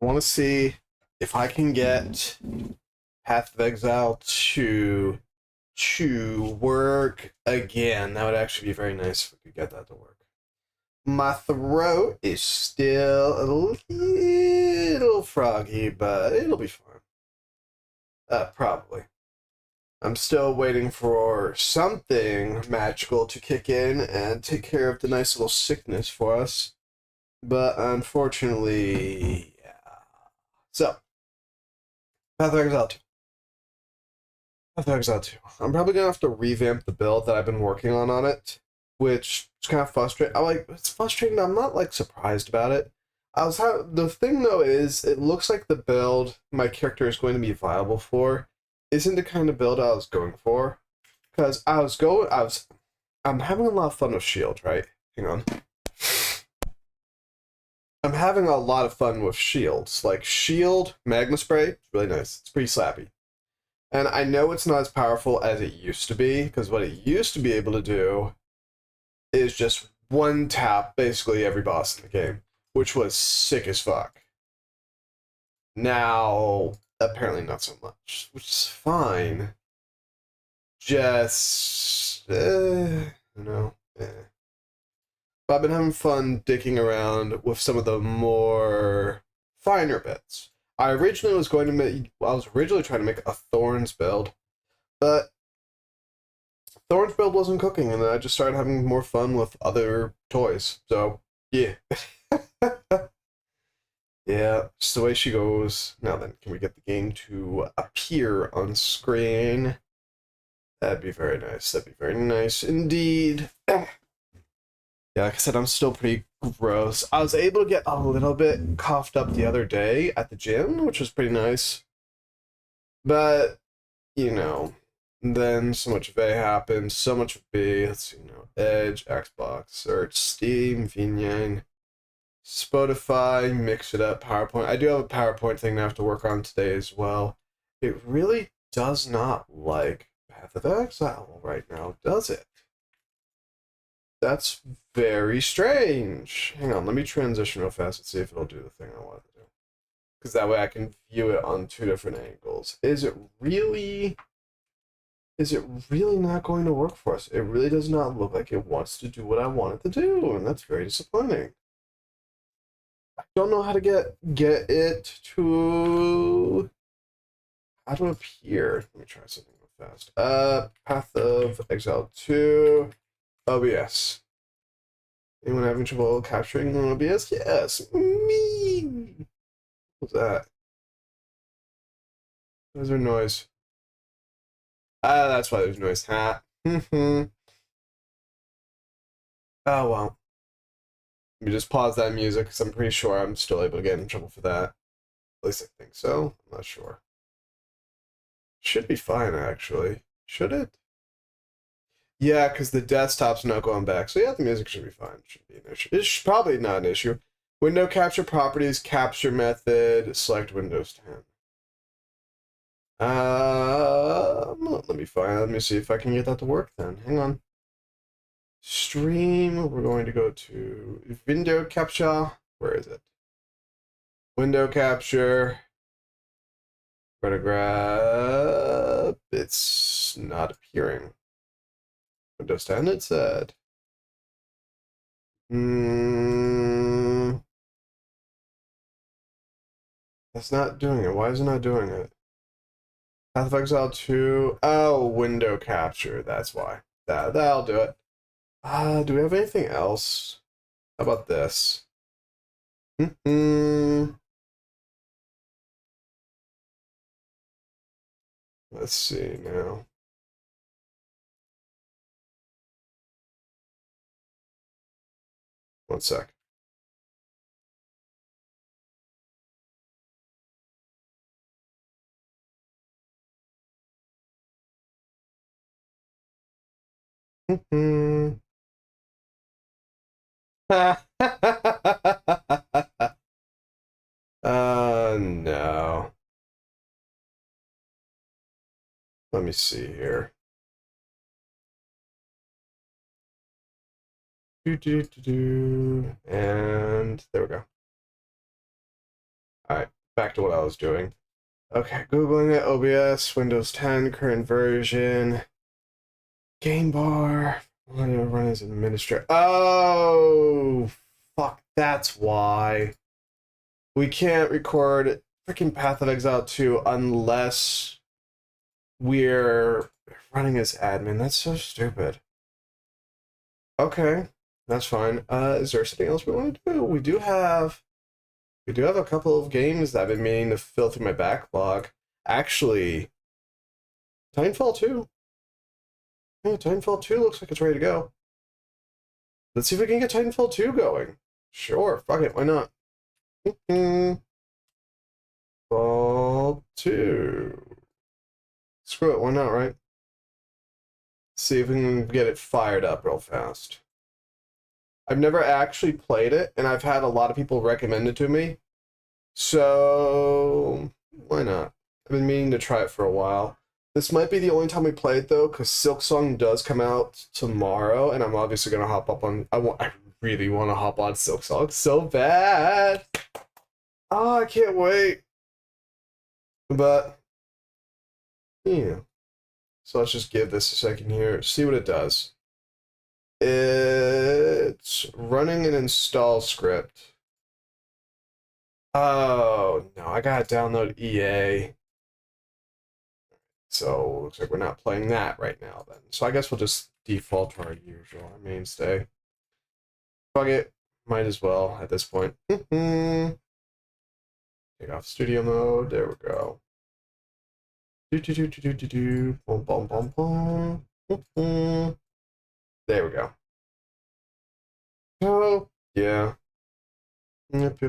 I want to see if I can get Path of Exile to work again. That would actually be very nice if we could get that to work. My throat is still a little froggy, but it'll be fine. Probably. I'm still waiting for something magical to kick in and take care of the nice little sickness for us. But unfortunately, yeah. So, Path of Exile 2. Path of Exile 2. I'm probably gonna have to revamp the build that I've been working on it, which is kind of frustrating. It's frustrating. I'm not like surprised about it. The thing though is, it looks like the build my character is going to be viable for isn't the kind of build I was going for, because I'm having a lot of fun with Shield, right? Hang on. I'm having a lot of fun with shields. Like Shield, Magma Spray, it's really nice. It's pretty slappy. And I know it's not as powerful as it used to be, because what it used to be able to do is just one tap basically every boss in the game, which was sick as fuck. Now, apparently not so much, which is fine. Just, you know, eh. But I've been having fun dicking around with some of the more finer bits. I was originally trying to make a Thorns build, but Thorns build wasn't cooking, and then I just started having more fun with other toys. So, yeah. Yeah, just the way she goes. Now then, can we get the game to appear on screen? That'd be very nice. That'd be very nice indeed. Yeah, like I said, I'm still pretty gross. I was able to get a little bit coughed up the other day at the gym, which was pretty nice. But, you know, then so much of A happened, so much of B. Let's see, Edge, Xbox, Search, Steam, VNyan, Spotify, Mix It Up, PowerPoint. I do have a PowerPoint thing I have to work on today as well. It really does not like Path of Exile right now, does it? That's very strange. Hang on, let me transition real fast and see if it'll do the thing I want it to do. Because that way I can view it on two different angles. Is it really not going to work for us? It really does not look like it wants to do what I want it to do, and that's very disappointing. I don't know how to get it to how to appear. Let me try something real fast. Path of Exile 2. OBS. Anyone having trouble capturing on OBS? Yes, me. What's that? Where's there noise? Ah, that's why there's noise. Ha. Oh well. Let me just pause that music because I'm pretty sure I'm still able to get in trouble for that. At least I think so. I'm not sure. Should be fine actually. Should it? Yeah, because the desktop's not going back. So yeah, the music should be fine. Shouldn't be an issue. It's probably not an issue. Window capture properties, capture method, select Windows 10. Let me see if I can get that to work then. Hang on. Stream, we're going to go to window capture. Where is it? Window capture. We're gonna grab. It's not appearing. Windows 10, it said. That's not doing it. Why is it not doing it? Path of Exile 2. Oh, window capture. That's why. That'll do it. Do we have anything else? How about this? Let's see now. One sec. No. Let me see here. And there we go. All right. back to what I was doing. Okay, Googling it, OBS, Windows 10, current version, game bar, run as an administrator. Oh, fuck, that's why. We can't record freaking Path of Exile 2 unless we're running as admin. That's so stupid. Okay, that's fine. Is there something else we want to do? We do have a couple of games that I've been meaning to fill through my backlog. Actually, Titanfall 2. Yeah, Titanfall 2 looks like it's ready to go. Let's see if we can get Titanfall 2 going. Sure, fuck it, why not? Fall 2. Screw it, why not, right? See if we can get it fired up real fast. I've never actually played it, and I've had a lot of people recommend it to me. So, why not? I've been meaning to try it for a while. This might be the only time we play it, though, because Silksong does come out tomorrow, and I'm obviously going to hop up on... I really want to hop on Silksong so bad! Oh, I can't wait! But, yeah. So let's just give this a second here, see what it does. It's running an install script. Oh, no, I gotta download EA. So, looks like we're not playing that right now then. So I guess we'll just default to our usual, our mainstay. Fuck it, might as well at this point. Take off studio mode, there we go. Boom, boom, boom, boom. There we go. Oh, yeah. Yep.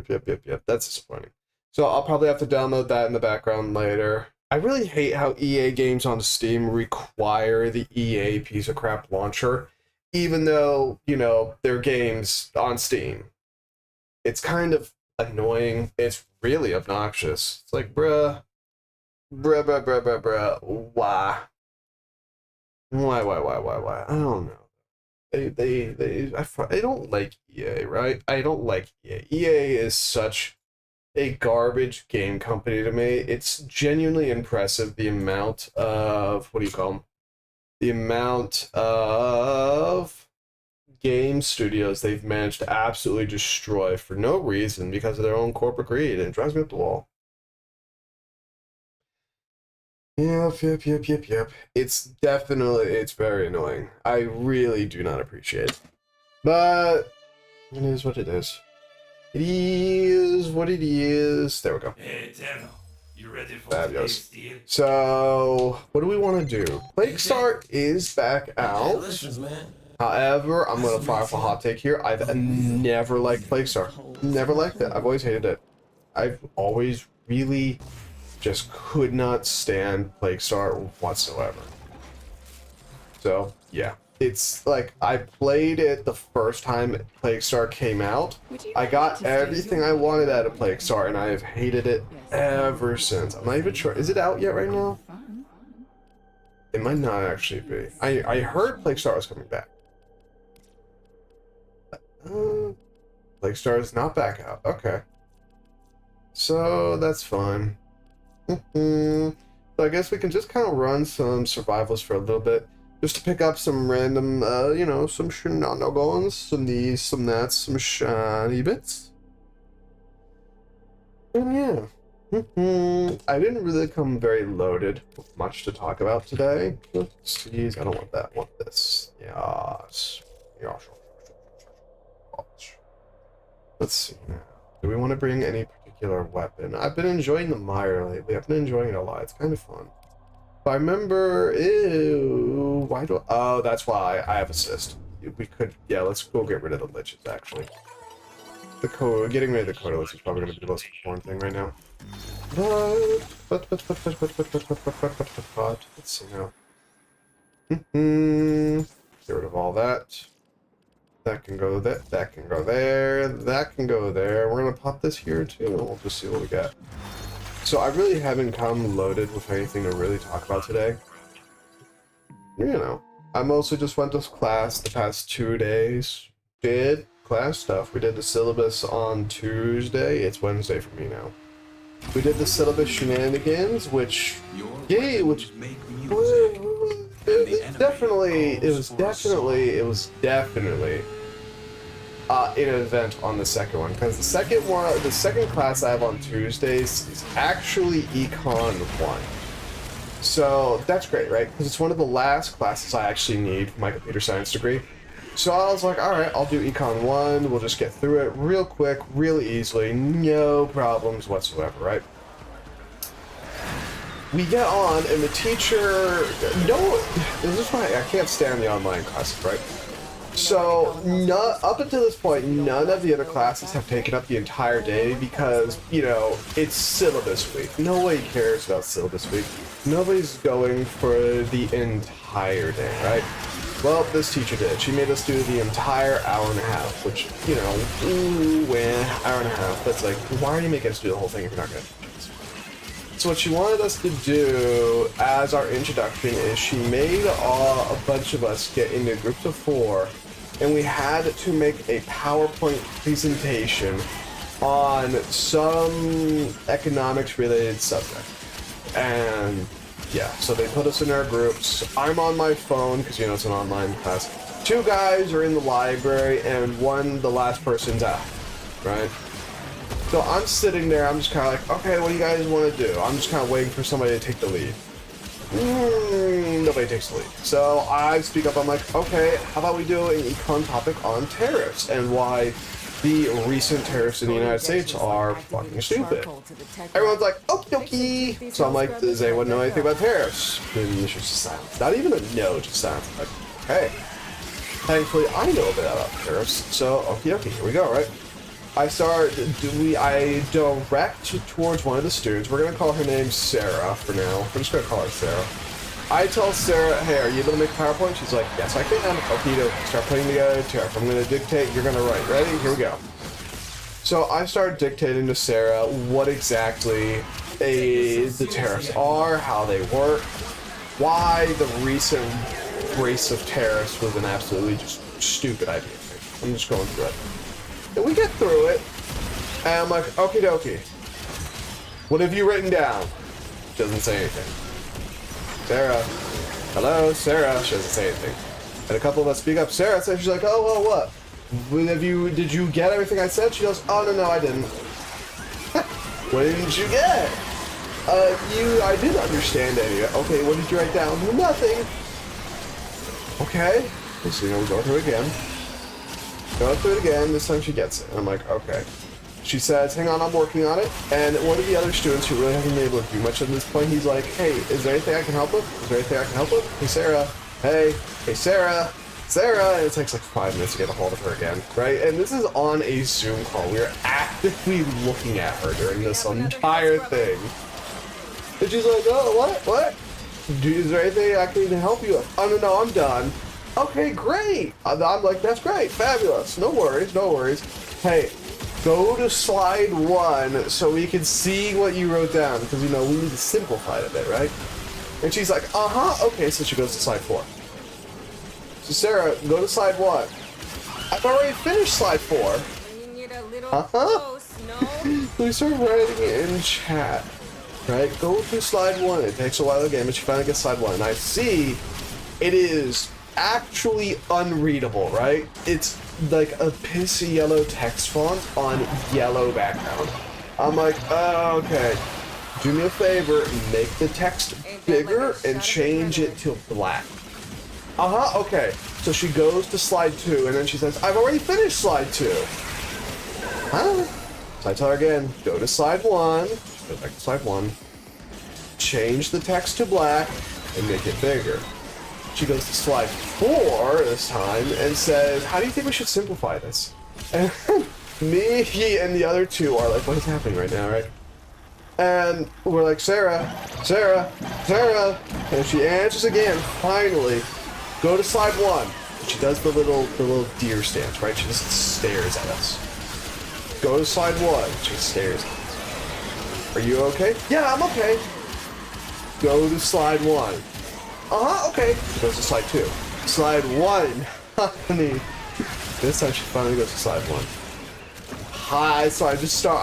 That's disappointing. So I'll probably have to download that in the background later. I really hate how EA games on Steam require the EA piece of crap launcher, even though, you know, they're games on Steam. It's kind of annoying. It's really obnoxious. It's like, bruh. Why? Why? I don't know. I don't like EA, right? I don't like EA. EA is such a garbage game company to me. It's genuinely impressive the amount of, what do you call them? The amount of game studios they've managed to absolutely destroy for no reason because of their own corporate greed, and it drives me up the wall. Yep. It's very annoying. I really do not appreciate it. But it is what it is. It is what it is. There we go. Hey, Tenno, you ready for Fabulous. today's deal? So, what do we want to do? Plaguestar is back out. Delicious, man. However, I'm going to fire off a hot take here. I've never liked Plaguestar. Never liked it. I've always hated it. I've always really just could not stand Plaguestar whatsoever. So, yeah. It's like, I played it the first time Plaguestar came out. I got everything I wanted out of Plaguestar, and I have hated it ever since. I'm not even sure. Is it out yet right now? It might not actually be. I heard Plaguestar was coming back. Plaguestar is not back out. Okay. So, that's fine. So I guess we can just kind of run some survivals for a little bit, just to pick up some random, you know, some shenanigans, some these, some that, some shiny bits. And yeah, I didn't really come very loaded with much to talk about today. Let's see, I don't want that, I want this. Yes. Let's see now. Do we want to bring any particular weapon? I've been enjoying the Mire lately. I've been enjoying it a lot. It's kind of fun. If I remember, ew, why do oh, that's why I have assist. We could, yeah, let's go get rid of the liches, actually. Getting rid of the Codalist is probably going to be the most important thing right now. Let's see now. Get rid of all that. That can go there, that can go there, that can go there. We're gonna pop this here too, and we'll just see what we got. So I really haven't come loaded with anything to really talk about today. You know, I mostly just went to class the past 2 days. Did class stuff. We did the syllabus on Tuesday. It's Wednesday for me now. We did the syllabus shenanigans, which, yeah, which it was definitely an event on the second one, because the second class I have on Tuesdays is actually Econ 1. So that's great, right? Because it's one of the last classes I actually need for my computer science degree. So I was like, alright, I'll do Econ 1, we'll just get through it real quick, really easily, no problems whatsoever, right? We get on, and the teacher, this is why I can't stand the online classes, right? So, up until this point, none of the other classes have taken up the entire day because, you know, it's syllabus week. Nobody cares about syllabus week. Nobody's going for the entire day, right? Well, this teacher did. She made us do the entire hour and a half, which, you know, hour and a half. That's like, why are you making us do the whole thing if you're not going to teach us? So what she wanted us to do as our introduction is she made a bunch of us get into groups of 4, and we had to make a PowerPoint presentation on some economics-related subject. And yeah, so they put us in our groups. I'm on my phone, because, you know, it's an online class. 2 guys are in the library, and the last person's out, right? So I'm sitting there, I'm just kind of like, okay, what do you guys want to do? I'm just kind of waiting for somebody to take the lead. Nobody takes the lead. So I speak up, I'm like, okay, how about we do an econ topic on tariffs and why the recent tariffs in the United States are fucking stupid. Everyone's like, okie dokie. So I'm like, does anyone know anything about tariffs? And it's just silence. Not even a no, just silence. I'm like, hey. Thankfully, I know a bit about tariffs. So, okie dokie, here we go, right? I direct towards one of the students. We're going to call her name Sarah for now. We're just going to call her Sarah. I tell Sarah, hey, are you able to make PowerPoint? She's like, yes, I can. Okay, start putting together tariff. I'm going to dictate. You're going to write. Ready? Here we go. So I start dictating to Sarah what exactly the tariffs are, how they work, why the recent race of tariffs was an absolutely just stupid idea. I'm just going through it. And we get through it, and I'm like, okie dokie. What have you written down? Doesn't say anything. Sarah. Hello, Sarah. She doesn't say anything. And a couple of us speak up. Sarah says, she's like, oh, well, what? Did you get everything I said? She goes, oh, no, I didn't. What didn't you get? I didn't understand any of it. Okay, what did you write down? Nothing. Okay. So, we go through it again. Go through it again. This time she gets it. And I'm like, okay. She says, hang on, I'm working on it. And one of the other students who really hasn't been able to do much at this point, he's like, hey, is there anything I can help with? Is there anything I can help with? Hey, Sarah. Hey, Sarah. Sarah. And it takes like 5 minutes to get a hold of her again, right? And this is on a Zoom call. We are actively looking at her during this entire thing. And she's like, oh, what? Is there anything I can help you with? Oh, no, I'm done. Okay, great. I'm like, that's great. Fabulous. No worries. Hey, go to slide 1 so we can see what you wrote down, because, you know, we need to simplify it a bit, right? And she's like, okay, so she goes to slide 4. So Sarah, go to slide 1. I've already finished slide 4. We start writing it in chat, right? Go to slide 1. It takes a while again, but she finally gets slide 1. And I see it is actually unreadable, right? It's like a pissy yellow text font on yellow background. I'm like, oh, okay. Do me a favor, make the text bigger and change it to black. Okay. So she goes to slide 2, and then she says, I've already finished slide 2. Huh? So I tell her again, go to slide 1. She goes back to slide 1. Change the text to black and make it bigger. She goes to slide 4 this time and says, how do you think we should simplify this? And me, he, and the other 2 are like, what is happening right now, right? And we're like, Sarah. And she answers again, finally. Go to slide 1. She does the little deer stance, right? She just stares at us. Go to slide 1. She stares at us. Are you okay? Yeah, I'm okay. Go to slide 1. Okay. She goes to slide 2. Slide 1. Honey. This time she finally goes to slide 1. Hi, so I just start,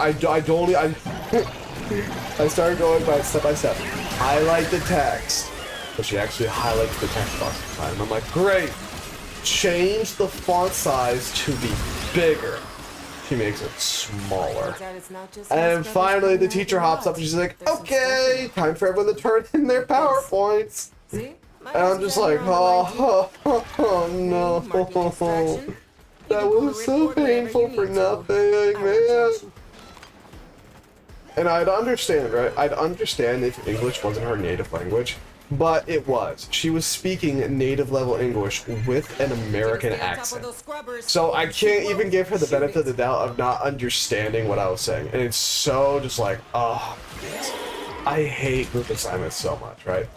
I started going by step. Highlight the text. But she actually highlights the text box at the time. I'm like, great. Change the font size to be bigger. She makes it smaller. And finally the teacher hops up and she's like, okay, time for everyone to turn in their PowerPoints. And I'm just like, oh no. That was so painful for nothing, man. And I'd understand, right? I'd understand if English wasn't her native language, but it was. She was speaking native level English with an American accent. So I can't even give her the benefit of the doubt of not understanding what I was saying. And it's so just like, oh, I hate group assignments so much, right?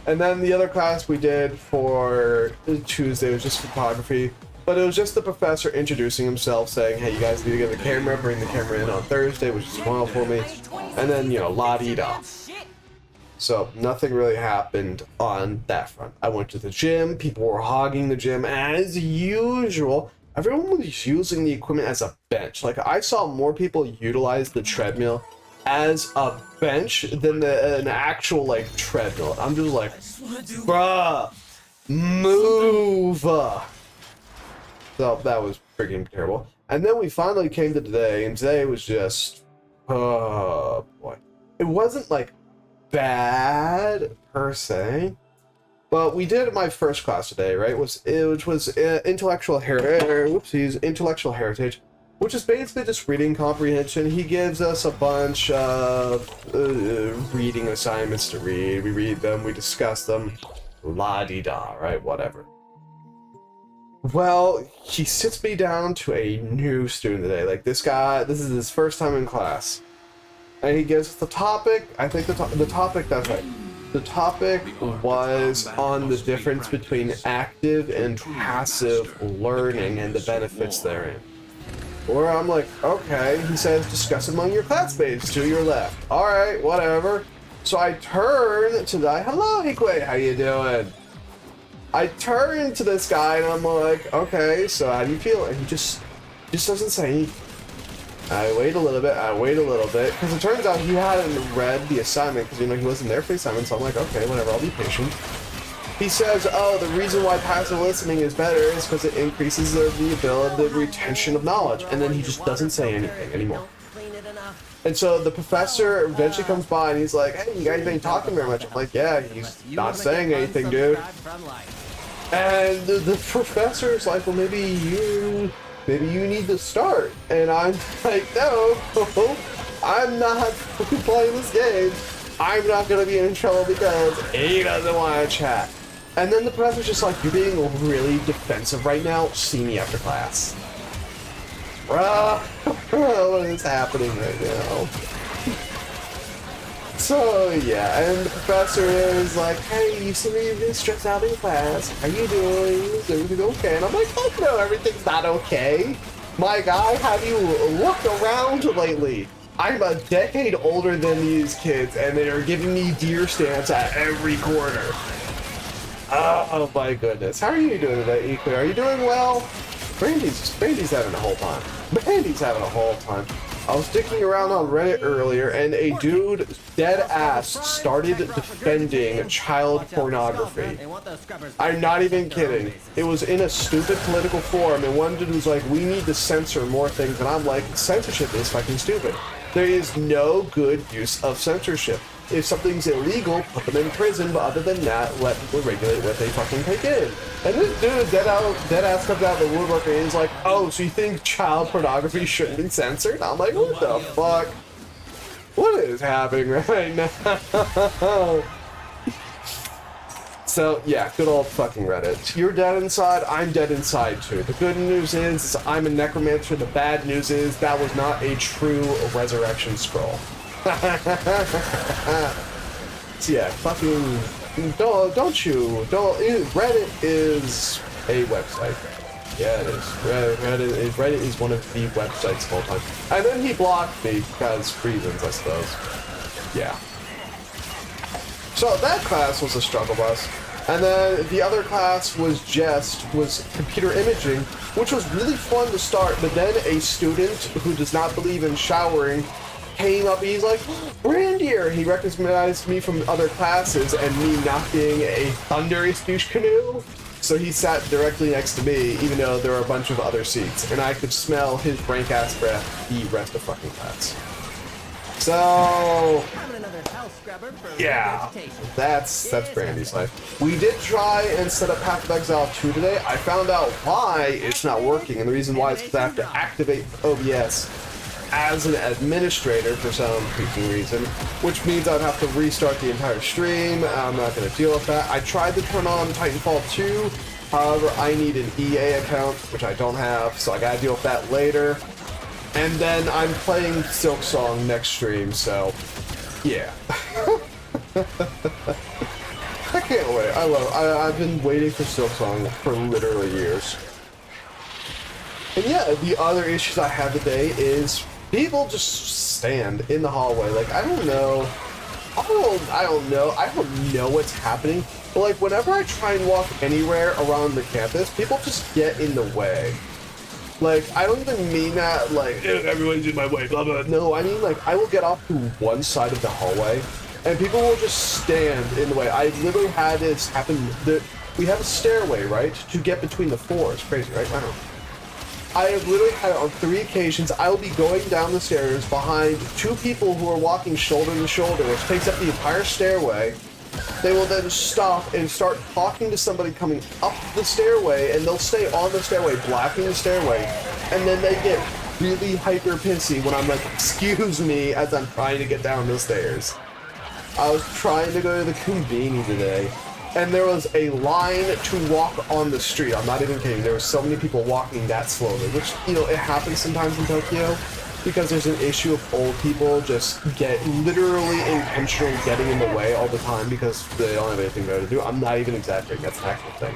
And then the other class we did for Tuesday was just photography. But it was just the professor introducing himself, saying, hey, you guys need to get the camera, bring the camera in on Thursday, which is tomorrow for me. And then, you know, la-di-da. So nothing really happened on that front. I went to the gym. People were hogging the gym as usual. Everyone was using the equipment as a bench. Like, I saw more people utilize the treadmill as a bench than an actual, like, treadmill. I'm just like, bruh, move. So that was freaking terrible. And then we finally came to today, and today was just, oh boy. It wasn't like bad per se, but we did my first class today, right? Which was intellectual intellectual heritage, which is basically just reading comprehension. He gives us a bunch of reading assignments to read. We read them, we discuss them, la-di-da, right? Whatever. Well, he sits me down to a new student today. Like, this guy, this is his first time in class. And he gives us the topic. I think the topic, that's right. The topic was on the difference between active and passive learning and the benefits therein. Where I'm like, okay. He says, discuss among your classmates to your left. All right, whatever. So I turn to the, hello, Hikwe, how you doing? I turn to this guy and I'm like, okay, so how do you feel? And he just doesn't say anything. I wait a little bit, because it turns out he hadn't read the assignment, because, you know, he wasn't there for the assignment, so I'm like, okay, whatever, I'll be patient. He says, oh, the reason why passive listening is better is because it increases the ability, the retention of knowledge, and then he just doesn't say anything anymore. And so the professor eventually comes by and he's like, hey, you guys ain't talking very much. I'm like, yeah, he's not saying anything, dude. And the professor's like, well, maybe you need to start. And I'm like, no, I'm not playing this game. I'm not going to be in trouble because he doesn't want to chat. And then the professor's just like, you're being really defensive right now. See me after class. Bruh, what is happening right now? So yeah, and the professor is like, hey, you seem to be really stressed out in class. How you doing? Is everything okay? And I'm like, oh no, everything's not okay. My guy, have you looked around lately? I'm a decade older than these kids, and they are giving me deer stamps at every corner. Oh my goodness. How are you doing today, Ikwe? Are you doing well? Brandy's having a whole time. Brandy's having a whole time. I was sticking around on Reddit earlier, and a dude, dead ass, started defending child pornography. I'm not even kidding. It was in a stupid political forum, and one dude was like, we need to censor more things, and I'm like, censorship is fucking stupid. There is no good use of censorship. If something's illegal, put them in prison, but other than that, let people regulate what they fucking take in. And this dude, dead ass comes out of the woodwork and he's like, oh, so you think child pornography shouldn't be censored? I'm like, what the fuck? What is happening right now? So, yeah, good old fucking Reddit. You're dead inside, I'm dead inside too. The good news is I'm a necromancer. The bad news is that was not a true resurrection scroll. So yeah, fucking don't Reddit is a website. Yeah, it is. Reddit is one of the websites of all time. And then he blocked me because reasons, I suppose. Yeah. So that class was a struggle bus. And then the other class was computer imaging, which was really fun to start, but then a student who does not believe in showering came up, he's like, Brandier! He recognized me from other classes and me not being a Thunder douche canoe. So he sat directly next to me, even though there were a bunch of other seats, and I could smell his rank ass breath the rest of fucking class. So yeah, that's Brandy's life. We did try and set up Path of Exile 2 today. I found out why it's not working, and the reason why is because I have to activate OBS as an administrator for some freaking reason, which means I'd have to restart the entire stream. I'm not going to deal with that. I tried to turn on Titanfall 2, however, I need an EA account, which I don't have, so I gotta deal with that later. And then I'm playing Silksong next stream, so yeah. I can't wait. I've been waiting for Silksong for literally years. And yeah, the other issues I have today is people just stand in the hallway. Like, I don't know what's happening. But like, whenever I try and walk anywhere around the campus, people just get in the way. Like, I don't even mean that, like, everyone's in my way, blah, blah. No, I mean, like, I will get off to one side of the hallway, and people will just stand in the way. I literally had this happen. We have a stairway, right, to get between the floors. Crazy, right? I don't know. I have literally had it on 3 occasions. I will be going down the stairs behind 2 people who are walking shoulder to shoulder, which takes up the entire stairway. They will then stop and start talking to somebody coming up the stairway, and they'll stay on the stairway, blocking the stairway, and then they get really hyper pissy when I'm like, excuse me, as I'm trying to get down the stairs. I was trying to go to the Conveni today, and there was a line to walk on the street. I'm not even kidding. There were so many people walking that slowly, which, you know, it happens sometimes in Tokyo, because there's an issue of old people just literally intentionally getting in the way all the time because they don't have anything better to do. I'm not even exaggerating, that's an actual thing.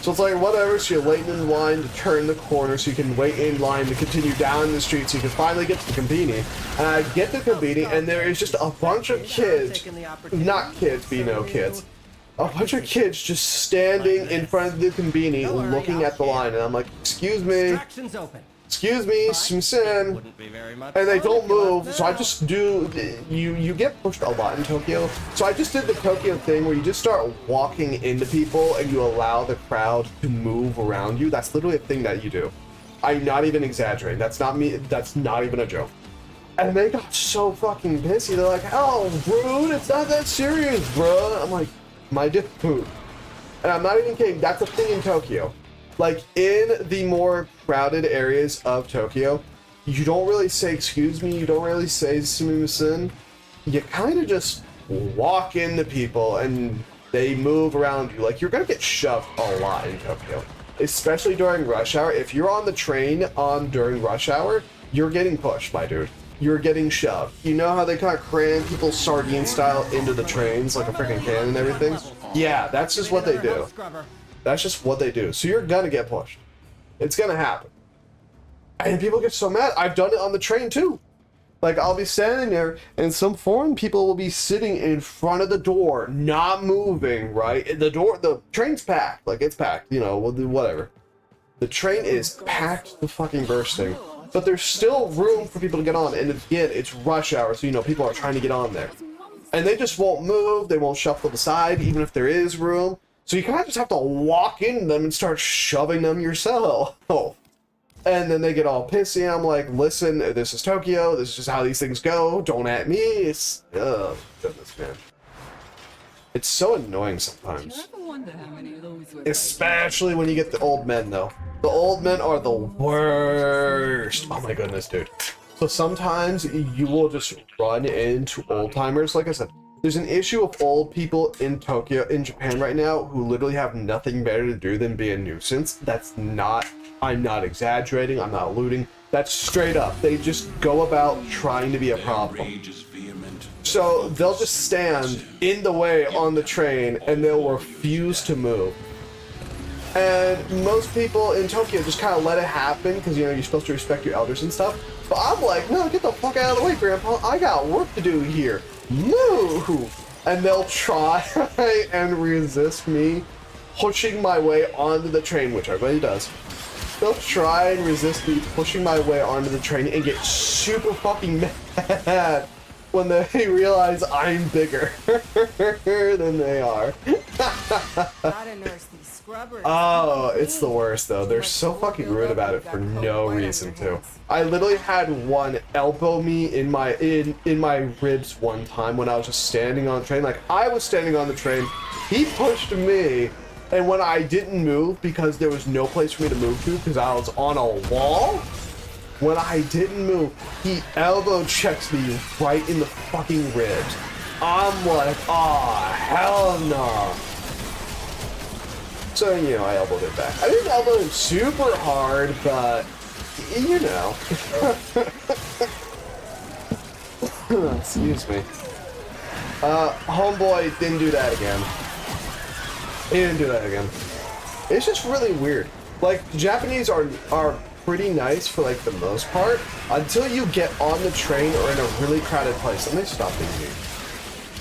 So it's like, whatever, so you're waiting in line to turn the corner so you can wait in line to continue down the street so you can finally get to the Conveni. And I get to Conveni, and there is just a bunch of kids, not kids, kids, a bunch of kids just standing in front of the Conveni looking at the line, and I'm like, excuse me. Excuse me, Smithson, and they don't move, so I just do, you get pushed a lot in Tokyo, so I just did the Tokyo thing where you just start walking into people and you allow the crowd to move around you. That's literally a thing that you do. I'm not even exaggerating, that's not me, that's not even a joke. And they got so fucking pissy, they're like, oh, rude, it's not that serious, bro. I'm like, my dude. And I'm not even kidding, that's a thing in Tokyo. Like, in the more crowded areas of Tokyo, you don't really say excuse me, you don't really say sumimasen. You kind of just walk into people and they move around you. Like, you're gonna get shoved a lot in Tokyo, especially during rush hour. If you're on the train during rush hour, you're getting pushed, my dude. You're getting shoved. You know how they kind of cram people sardine style into the trains like a freaking can and everything? Yeah, that's just what they do. That's just what they do. So you're gonna get pushed. It's gonna happen. And people get so mad. I've done it on the train too. Like, I'll be standing there and some foreign people will be sitting in front of the door, not moving, right? The train's packed. Like, it's packed, you know, whatever. The train is packed to fucking bursting. But there's still room for people to get on. And again, it's rush hour, so, you know, people are trying to get on there. And they just won't move. They won't shuffle to the side, even if there is room. So you kind of just have to walk into them and start shoving them yourself. And then they get all pissy. I'm like, listen, this is Tokyo. This is just how these things go. Don't at me. It's, oh, goodness, man. It's so annoying sometimes. Especially when you get the old men, though. The old men are the worst. Oh my goodness, dude. So sometimes you will just run into old timers. Like I said, there's an issue of old people in Tokyo, in Japan right now, who literally have nothing better to do than be a nuisance. That's not, I'm not exaggerating, I'm not alluding. That's straight up. They just go about trying to be a problem. So they'll just stand in the way on the train and they'll refuse to move. And most people in Tokyo just kind of let it happen because, you know, you're supposed to respect your elders and stuff. But I'm like, no, get the fuck out of the way, Grandpa. I got work to do here. Move! And they'll try and resist me pushing my way onto the train, which everybody does. they'll try and resist me pushing my way onto the train and get super fucking mad when they realize I'm bigger than they are. Gotta nurse these scrubbers. Oh, it's the worst though. They're so fucking rude about it for no reason too. I literally had one elbow me in my ribs one time when I was just standing on the train. Like I was standing on the train, he pushed me, and when I didn't move because there was no place for me to move to because I was on a wall, when I didn't move, he elbow checks me right in the fucking ribs. I'm like, oh hell no. So, you know, I elbowed it back. I didn't elbow him super hard, but, you know. Excuse me. Homeboy didn't do that again. He didn't do that again. It's just really weird. Like, Japanese are pretty nice for, like, the most part, until you get on the train or in a really crowded place, and they stop being mean.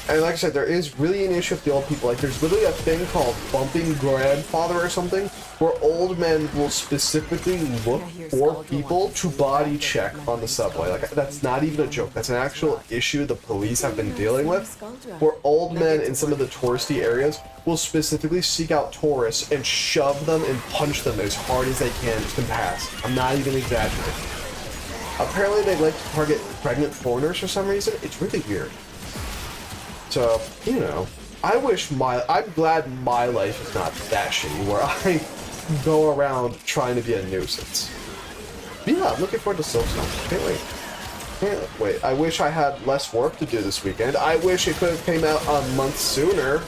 And like I said, there is really an issue with the old people. Like, there's literally a thing called bumping grandfather or something, where old men will specifically look for people to body check on the subway. Like, that's not even a joke. That's an actual issue the police have been dealing with, where old men in some of the touristy areas will specifically seek out tourists and shove them and punch them as hard as they can to pass. I'm not even exaggerating. Apparently, they like to target pregnant foreigners for some reason. It's really weird. So, you know, I'm glad my life is not that shitty, where I go around trying to be a nuisance. But yeah, I'm looking forward to Silksong. Can't wait. Can't wait. I wish I had less work to do this weekend. I wish it could have came out a month sooner,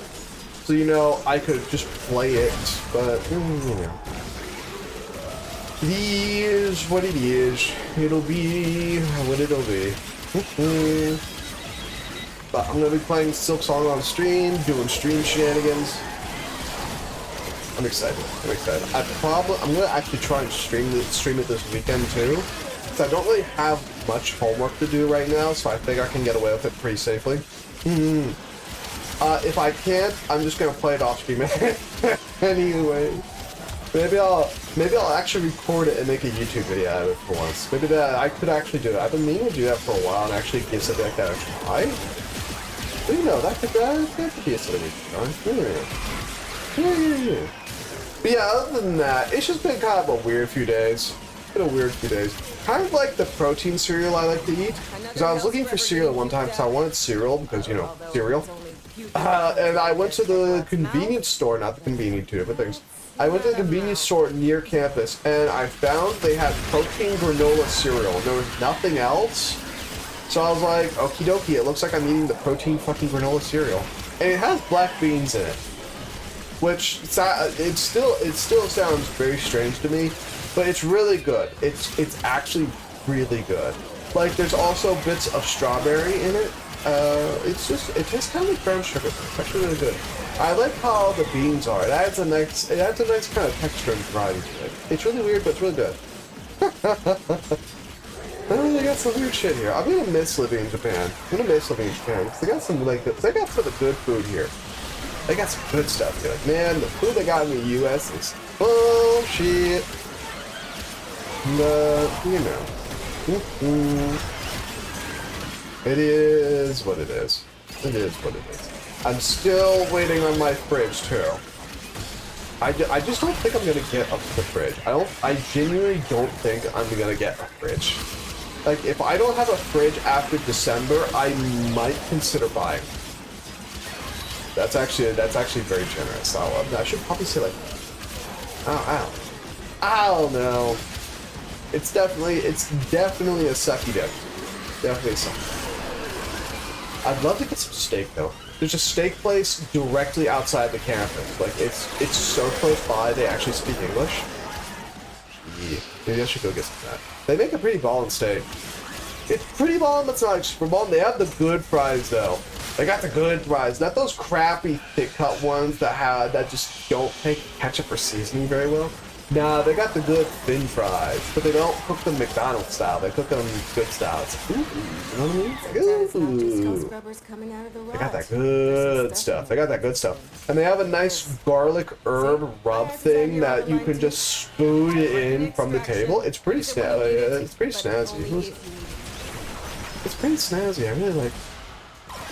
so, you know, I could just play it, but, you know. It is what it is. It'll be what it'll be. But I'm gonna be playing Silksong on stream, doing stream shenanigans. I'm excited. I'm excited. I'm gonna actually try and stream it this weekend too, because I don't really have much homework to do right now, so I think I can get away with it pretty safely. If I can't, I'm just gonna play it off stream anyway. Maybe I'll actually record it and make a YouTube video out of it for once. Maybe I could actually do it. I've been meaning to do that for a while and actually give something like that a try. But, you know, that could be a silly try. Yeah. But yeah, other than that, it's just been kind of a weird few days. Kind of like the protein cereal I like to eat. Because I was looking for cereal one time because I wanted cereal because, you know, cereal. And I went to the convenience store, not the convenience, two different things. I went to the convenience store near campus and I found they had protein granola cereal. There was nothing else. So I was like, okie dokie, it looks like I'm eating the protein fucking granola cereal. And it has black beans in it. Which, it still sounds very strange to me, but it's really good. It's actually really good. Like, there's also bits of strawberry in it. It tastes kind of like brown sugar. It's actually really good. I like how the beans are. It adds a nice kind of texture and variety to it. It's really weird, but it's really good. They got some weird shit here. I'm gonna miss living in Japan. I'm gonna miss living in Japan. They got some they got some of the good food here. They got some good stuff here. Like, man, the food they got in the U.S. is bullshit. But you know, it is what it is. It is what it is. I'm still waiting on my fridge too. I just don't think I'm gonna get up to the fridge. I genuinely don't think I'm gonna get a fridge. Like, if I don't have a fridge after December, I might consider buying. That's actually very generous. I should probably say, like, I don't know. It's definitely a sucky dip. Definitely a sucky. I'd love to get some steak though. There's a steak place directly outside the campus. Like, it's so close by they actually speak English. Yeah. Maybe I should go get some of that. They make a pretty ballin' steak. It's pretty ballin', but it's not like super ballin'. They have the good fries though. They got the good fries, not those crappy thick cut ones that just don't take ketchup or seasoning very well. Nah, they got the good thin fries, but they don't cook them McDonald's style. They cook them good style. It's, ooh, you know what I mean? Sometimes not just skull Ooh. scrubbers coming out of the They got that rut. good stuff. They got that good stuff. And they have a nice garlic herb rub thing that you can just spoon it in from the table. It's pretty snazzy. It's pretty snazzy. It's pretty snazzy. I really like.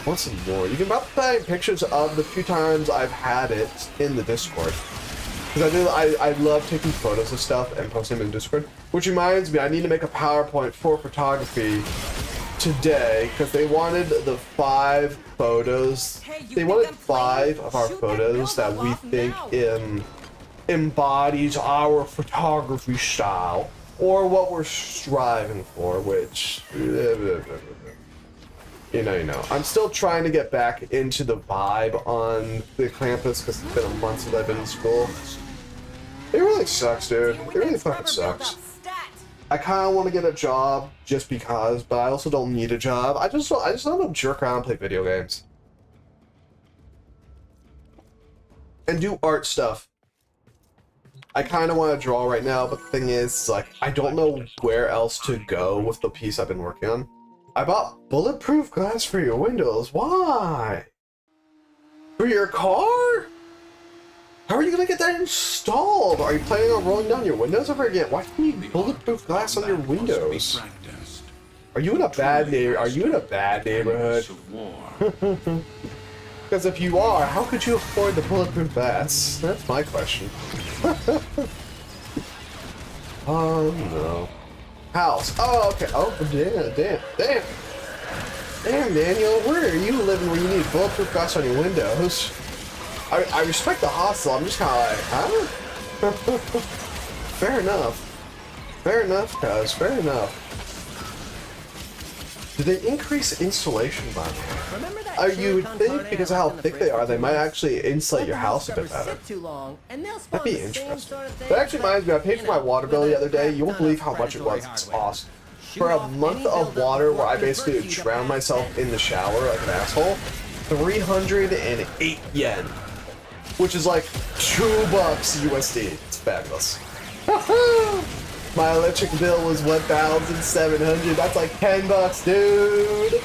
Want some more? You can probably find pictures of the few times I've had it in the Discord. Because I love taking photos of stuff and posting them in Discord. Which reminds me, I need to make a PowerPoint for photography today because they wanted the 5 photos. They wanted 5 of our photos that we think embodies our photography style or what we're striving for, which you know. I'm still trying to get back into the vibe on the campus because it's been a month since I've been in school. It really sucks, dude. It really fucking sucks. I kind of want to get a job just because, but I also don't need a job. I just want to jerk around and play video games. And do art stuff. I kind of want to draw right now, but the thing is, like, I don't know where else to go with the piece I've been working on. I bought bulletproof glass for your windows. Why? For your car? How are you gonna get that installed? Are you planning on rolling down your windows ever again? Why do you need bulletproof glass on your windows? Are you in a bad neighborhood? Because if you are, how could you afford the bulletproof glass? That's my question. Oh no. House. Oh, okay. Oh, damn. Damn, Daniel, where are you living where you need bulletproof glass on your windows? I respect the hostel. I'm just kind of like, huh? Fair enough. Fair enough, guys. Fair enough. Did they increase insulation by the way? You would think because of how thick they are, they might actually insulate your house a bit better. That'd be interesting. That actually reminds me, I paid for my water bill the other day. You won't believe how much it was. It's awesome. For a month of water where I basically drowned myself in the shower like an asshole, 308 yen. Which is like $2 USD. It's fabulous. My electric bill was 1,700. That's like $10, dude.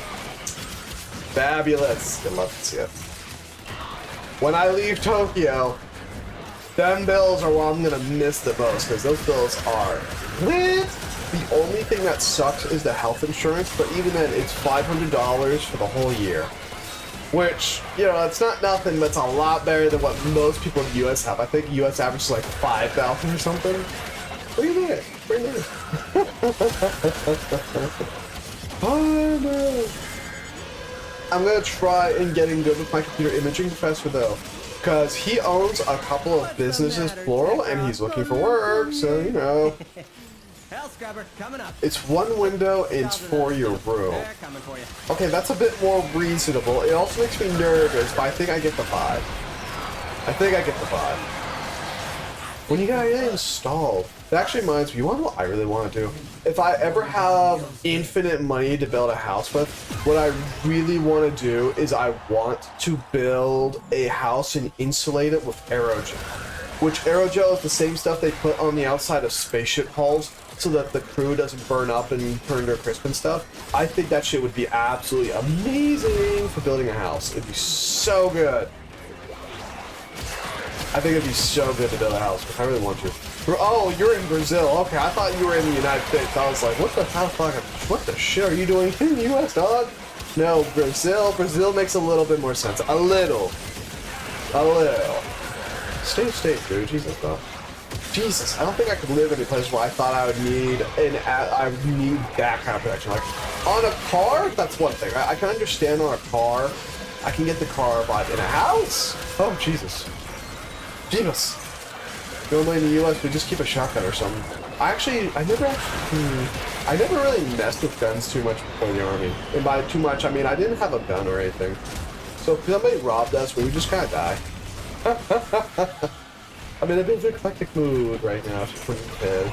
Fabulous. I love to see it. When I leave Tokyo, them bills are what I'm gonna miss the most because those bills are lit. The only thing that sucks is the health insurance, but even then, it's $500 for the whole year. Which, you know, it's not nothing, but it's a lot better than what most people in the US have. I think US average is like 5,000 or something. Look at that. Very nice. Oh no. I'm gonna try and getting good with my computer imaging professor though. Because he owns a couple of businesses, plural, and he's looking for work, so you know. Hell scrubber, coming up. It's one window and it's for your room. Okay, that's a bit more reasonable. It also makes me nervous, but I think I get the vibe. When you got it installed, that actually reminds me, you want to know what I really want to do? If I ever have infinite money to build a house with, what I really want to do is I want to build a house and insulate it with aerogel. Which aerogel is the same stuff they put on the outside of spaceship hulls so that the crew doesn't burn up and turn to crisp and stuff. I think that shit would be absolutely amazing for building a house. It'd be so good. I think it'd be so good to build a house. I really want to. Oh, you're in Brazil. Okay, I thought you were in the United States. I was like, what the hell fucking, what the shit are you doing in the US, dog? No, Brazil. Brazil makes a little bit more sense. A little. State, dude. Jesus, dog. Jesus, I don't think I could live in a place where I thought I would need that kind of protection. Like, on a car, that's one thing. I can understand on a car. I can get the car vibe. In a house? Oh, Jesus. Normally in the US, we just keep a shotgun or something. I never really messed with guns too much before the army. And by too much, I mean I didn't have a gun or anything. So if somebody robbed us, we would just kind of die. I'm in a bit of an eclectic mood right now, just putting head.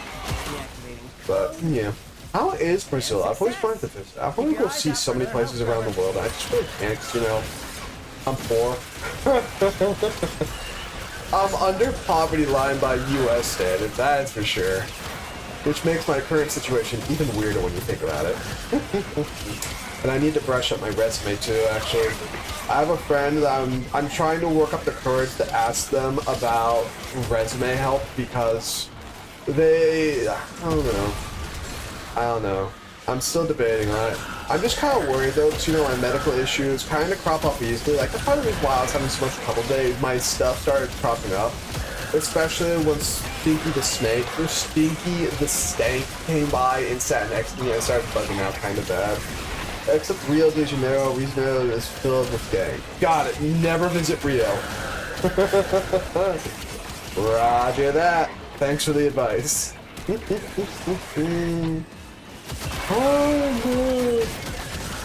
But yeah, how is Brazil? I've always wanted to visit. I want to go see so many places around the world. I just really can't, 'cause, you know, I'm poor. I'm under poverty line by U.S. standards, that's for sure. Which makes my current situation even weirder when you think about it. And I need to brush up my resume too, actually. I have a friend that I'm trying to work up the courage to ask them about resume help because I don't know. I'm still debating on it. I'm just kind of worried though, because, you know, my medical issues kind of crop up easily. Like, part of the reason why I was having so much trouble today, my stuff started cropping up. Especially when Stinky the Stank came by and sat next to me, I started bugging out kind of bad. Except Rio de Janeiro is filled with gang. Got it, never visit Rio. Roger that. Thanks for the advice. Oh,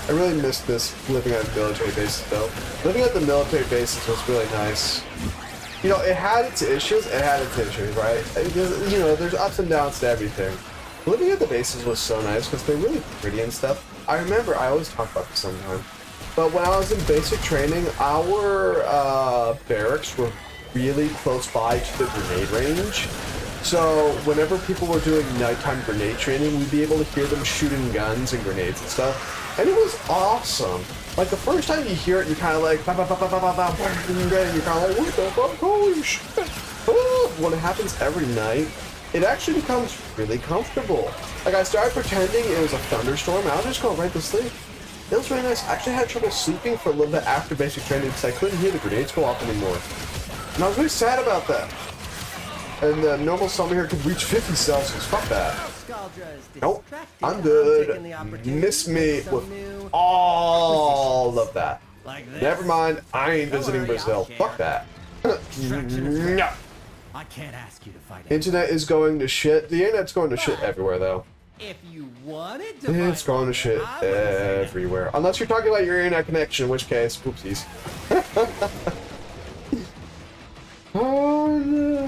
I really missed this living at military bases though. Living at the military bases was really nice. You know, it had its issues, right? You know, there's ups and downs to everything. Living at the bases was so nice because they're really pretty and stuff. I remember, I always talk about this sometime, but when I was in basic training, our barracks were really close by to the grenade range. So whenever people were doing nighttime grenade training, we'd be able to hear them shooting guns and grenades and stuff. And it was awesome. Like, the first time you hear it, you're kind of like, and you're kind of like, what the fuck, holy shit. When it happens every night, it actually becomes really comfortable. Like, I started pretending it was a thunderstorm, and I was just going right to sleep. It was really nice. I actually had trouble sleeping for a little bit after basic training because I couldn't hear the grenades go off anymore. And I was really sad about that. And the normal summer here could reach 50 Celsius. Fuck that. Nope, I'm good. Miss me with all of that. Never mind, I ain't visiting Brazil. Fuck that. No. I can't ask you to fight. Internet is going to shit. The internet's going to shit everywhere, though. If you wanted to, It's going to shit everywhere. Unless you're talking about your internet connection, in which case, oopsies. Oh no.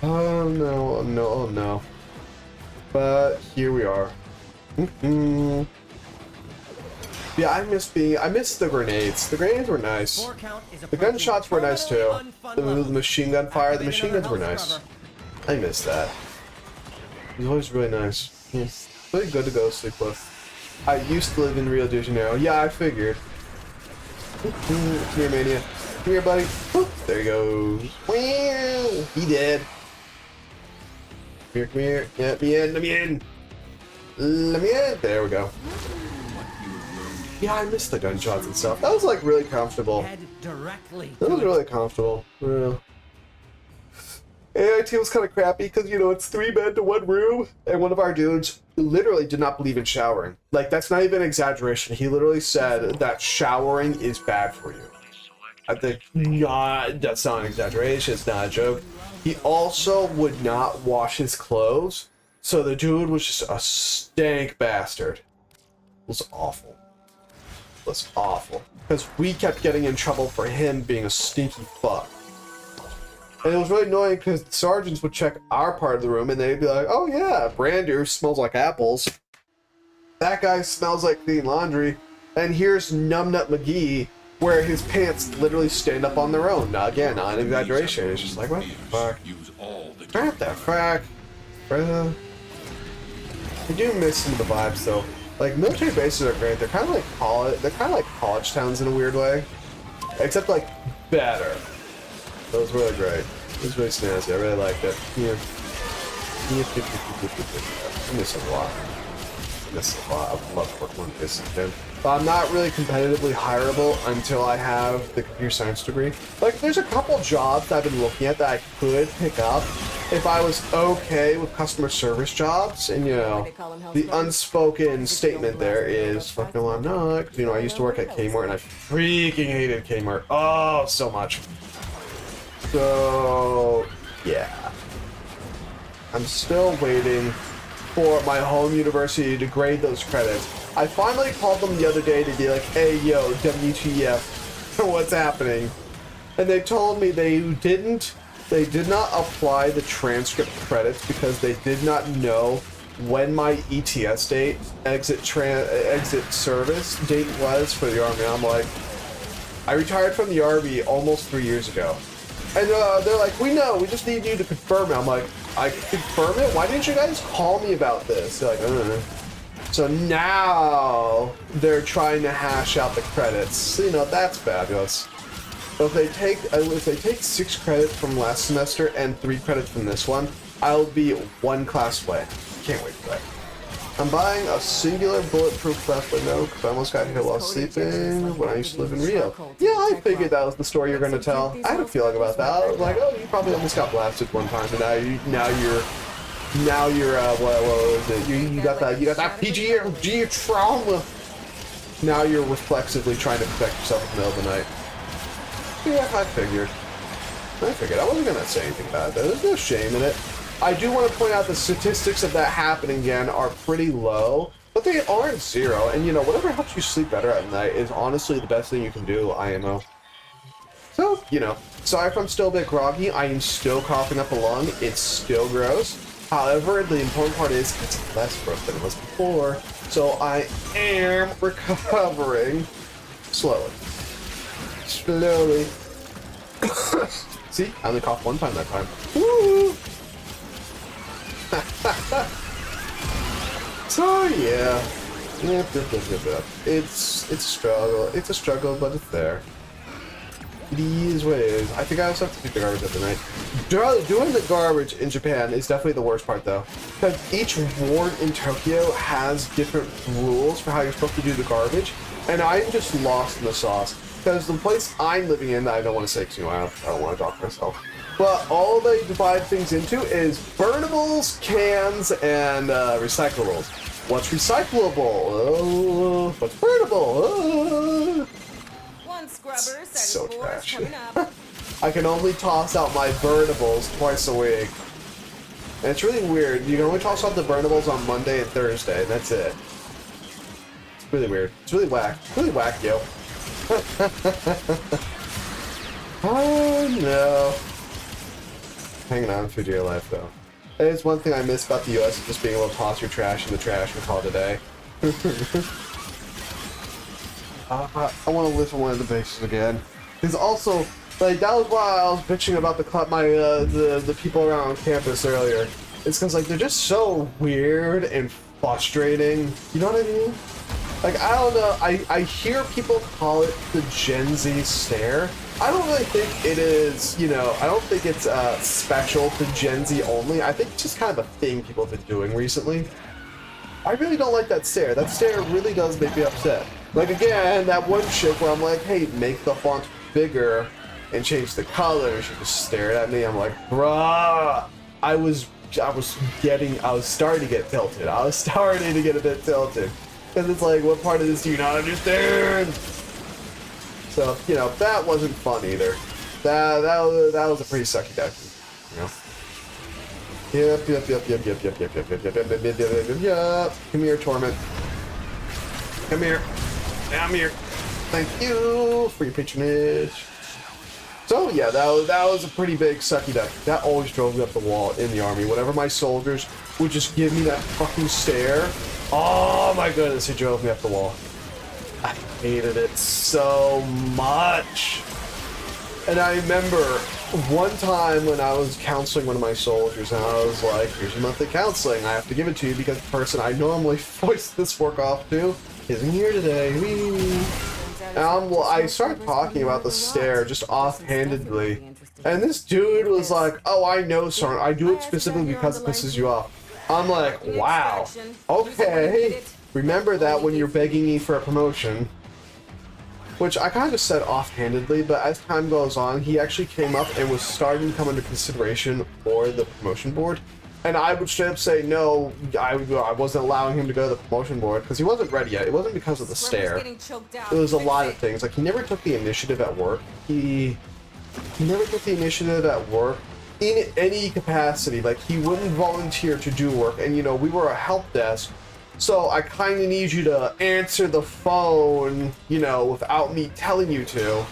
Oh no, no, oh no. But here we are. Yeah, I miss the grenades. The grenades were nice. The gunshots were nice too. The machine gun fire, the machine guns were nice. I miss that. It was always really nice. Yeah. Really good to go to sleep with. I used to live in Rio de Janeiro. Yeah, I figured. Come here, Mania. Come here, buddy. There he goes. He did. Come here. Yeah, let me in, let me in. Let me in. There we go. Yeah, I missed the gunshots and stuff. That was like really comfortable. That was really comfortable. Yeah. AIT was kind of crappy because, you know, it's 3 men to 1 room, and one of our dudes literally did not believe in showering. Like, that's not even an exaggeration. He literally said that showering is bad for you. I think, that's not an exaggeration. It's not a joke. He also would not wash his clothes, so the dude was just a stank bastard. It was awful. It was awful. Because we kept getting in trouble for him being a stinky fuck. And it was really annoying because sergeants would check our part of the room and they'd be like, oh yeah, Brander smells like apples. That guy smells like clean laundry. And here's Numbnut McGee, where his pants literally stand up on their own. Now again, not an exaggeration. It's just like, what the fuck? What the fuck? I do miss some of the vibes though. Like, military bases are great. They're kind of like college towns in a weird way. Except like better. That was really great. It was really snazzy. I really liked it. Yeah. I miss a lot. I would love to work on this again. But I'm not really competitively hireable until I have the computer science degree. Like, there's a couple jobs that I've been looking at that I could pick up if I was okay with customer service jobs. And, you know, the unspoken statement there is, fuck no, I'm not. Because, you know, I used to work at Kmart and I freaking hated Kmart. Oh, so much. So, yeah. I'm still waiting for my home university to grade those credits. I finally called them the other day to be like, hey, yo, WTF, what's happening? And they told me they did not apply the transcript credits because they did not know when my ETS date, exit service date was for the Army. I'm like, I retired from the Army almost 3 years ago. And they're like, we know, we just need you to confirm it. I'm like, I can confirm it? Why didn't you guys call me about this? They're like, So now they're trying to hash out the credits. So, you know, that's fabulous. But if they take 6 credits from last semester and 3 credits from this one, I'll be 1 class away. Can't wait for that. I'm buying a singular bulletproof class window because I almost got here while sleeping when I used to live in Rio. Yeah, I figured that was the story you're gonna tell. I had a feeling about that. I was like, oh, you probably almost got blasted one time, and now you're what was it? You got that PTSD trauma. Now you're reflexively trying to protect yourself in the middle of the night. Yeah, I figured. I wasn't gonna say anything about it. There's no shame in it. I do want to point out the statistics of that happening again are pretty low, but they aren't 0. And you know, whatever helps you sleep better at night is honestly the best thing you can do, IMO. So, you know, sorry if I'm still a bit groggy. I am still coughing up a lung. It's still gross. However, the important part is it's less gross than it was before. So I am recovering slowly. See, I only coughed 1 time that time. Woo! So yeah. Yep. It's a struggle. It's a struggle, but it's there. It is what it is. I think I also have to do the garbage every night. Doing the garbage in Japan is definitely the worst part, though. Because each ward in Tokyo has different rules for how you're supposed to do the garbage, and I'm just lost in the sauce. Because the place I'm living in, I don't want to say because, you know, I don't want to talk for myself. But all they divide things into is burnables, cans, and recyclables. What's recyclable? What's burnable? One scrubber said So his board's trash. coming up. I can only toss out my burnables twice a week. And it's really weird. You can only toss out the burnables on Monday and Thursday, and that's it. It's really weird. It's really whack. It's really whack, yo. Oh no. Hanging on for dear life, though. That is one thing I miss about the US, just being able to toss your trash in the trash and call it a day. I want to live on one of the bases again. Because also, like, that was why I was bitching about the people around on campus earlier. It's because, like, they're just so weird and frustrating. You know what I mean? Like, I don't know, I hear people call it the Gen Z stare. I don't really think it is, you know, I don't think it's special to Gen Z only. I think it's just kind of a thing people have been doing recently. I really don't like that stare. That stare really does make me upset. Like, again, that one chick where I'm like, hey, make the font bigger and change the color. She just stared at me. I'm like, bruh. I was starting to get tilted. I was starting to get a bit tilted. Because it's like, what part of this do you not understand? So, you know, that wasn't fun either. That was a pretty sucky deck, you know. Yep. Come here, Torment. Come here. I'm here. Thank you for your patronage. So yeah, that was a pretty big sucky deck. That always drove me up the wall in the army. Whenever my soldiers would just give me that fucking stare, oh my goodness, it drove me up the wall. I hated it so much. And I remember one time when I was counseling one of my soldiers, and I was like, here's your monthly counseling. I have to give it to you because the person I normally voice this work off to isn't here today. Whee! Well, I started talking about the stare just offhandedly, and this dude was like, oh, I know, sir. I do it specifically because it pisses you off. I'm like, wow. Okay. Remember that when you're begging me for a promotion. Which I kind of said offhandedly, but as time goes on, he actually came up and was starting to come under consideration for the promotion board. And I would straight up say, no, I wasn't allowing him to go to the promotion board because he wasn't ready yet. It wasn't because of the stare. It was a lot of things. Like, he never took the initiative at work. He never took the initiative at work in any capacity. Like, he wouldn't volunteer to do work. And, you know, we were a help desk. So I kind of need you to answer the phone, you know, without me telling you to.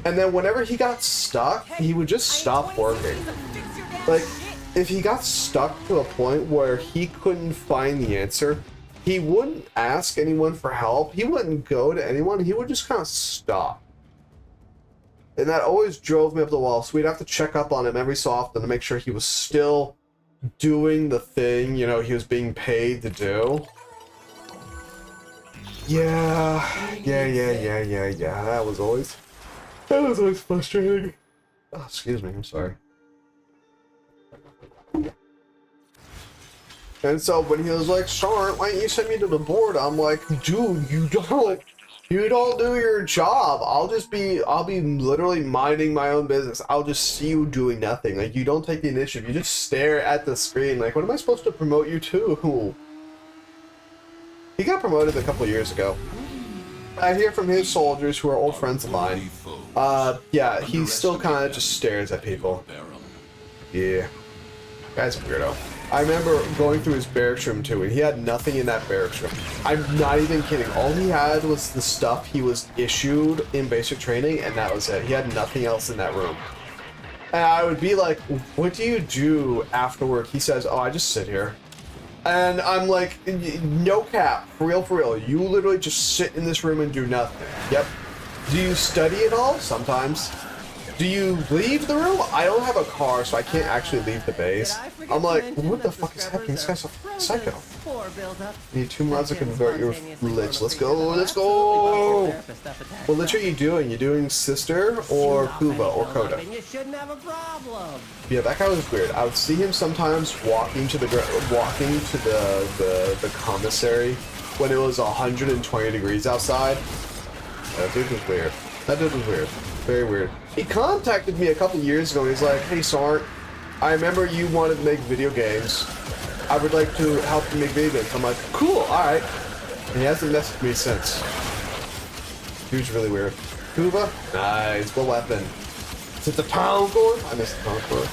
And then whenever he got stuck, he would just stop working. Like, if he got stuck to a point where he couldn't find the answer, he wouldn't ask anyone for help. He wouldn't go to anyone. He would just kind of stop. And that always drove me up the wall. So we'd have to check up on him every so often to make sure he was still doing the thing, you know, he was being paid to do. Yeah. That was always frustrating. Oh, excuse me, I'm sorry. And so when he was like, Sean, why don't you send me to the board? I'm like, dude, you don't do your job. I'll be literally minding my own business. I'll just see you doing nothing. Like, you don't take the initiative. You just stare at the screen. Like, what am I supposed to promote you to? He got promoted a couple years ago. I hear from his soldiers who are old friends of mine. Yeah, he still kind of just stares at people. Yeah. Guy's a weirdo. I remember going through his barracks room too, and he had nothing in that barracks room. I'm not even kidding. All he had was the stuff he was issued in basic training, and that was it. He had nothing else in that room. And I would be like, what do you do after work? He says, oh, I just sit here. And I'm like, no cap, for real. You literally just sit in this room and do nothing. Yep. Do you study at all? Sometimes. Do you leave the room? I don't have a car, so I can't actually leave the base. I'm like, what the fuck is happening? This guy's a psycho. You need 2 months to convert your lich. Let's go! What lich are you doing? You doing Sister or Kuva or Koda? Yeah, that guy was weird. I would see him sometimes walking to the commissary when it was 120 degrees outside. That dude was weird. Very weird. He contacted me a couple years ago. He's like, hey, Sark, I remember you wanted to make video games. I would like to help you make video games. I'm like, cool, alright. And he hasn't messaged me since. Dude's really weird. Kuva? Nice. What weapon? Is it the Town Core? I missed the Town Core.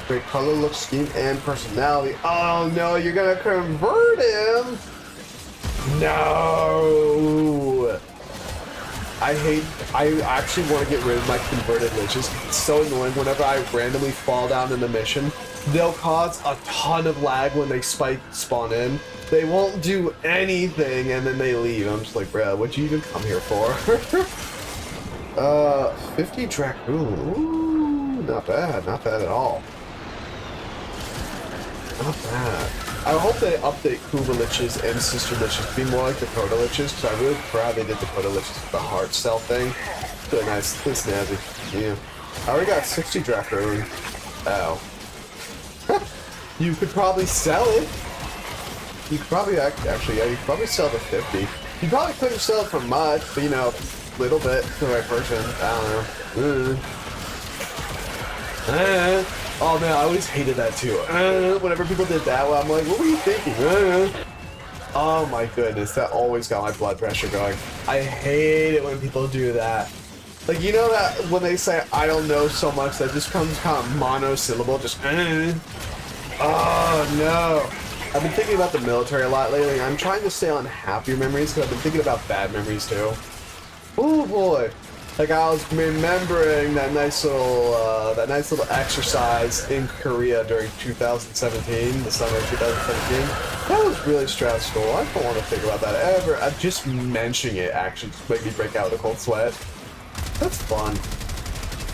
Great color, look, scheme, and personality. Oh no, you're gonna convert him! No! I actually want to get rid of my converted liches. It's so annoying whenever I randomly fall down in the mission. They'll cause a ton of lag when they spawn in. They won't do anything and then they leave. I'm just like, bruh, what'd you even come here for? 50 Dracoon. Ooh, not bad at all. Not bad. I hope they update Kuva liches and Sister liches to be more like the Koda liches, because I'm really proud they did the Koda liches with the heart cell thing. It's really nice. It's snazzy. Yeah. I already got 60 Dracoon. Ow. You could probably sell it. You could probably, actually, yeah, you could probably sell the 50. You probably couldn't sell it for much, but, you know, a little bit to the right person. I don't know. Oh man, I always hated that too. Whenever people did that, well, I'm like, what were you thinking? Oh my goodness, that always got my blood pressure going. I hate it when people do that. Like, you know that when they say, I don't know so much, that just comes kind of monosyllable, just Oh no. I've been thinking about the military a lot lately. I'm trying to stay on happier memories because I've been thinking about bad memories too. Oh boy. Like, I was remembering that nice little exercise in Korea during 2017, the summer of 2017. That was really stressful. I don't want to think about that ever. Just mentioning it actually just made me break out with a cold sweat. That's fun.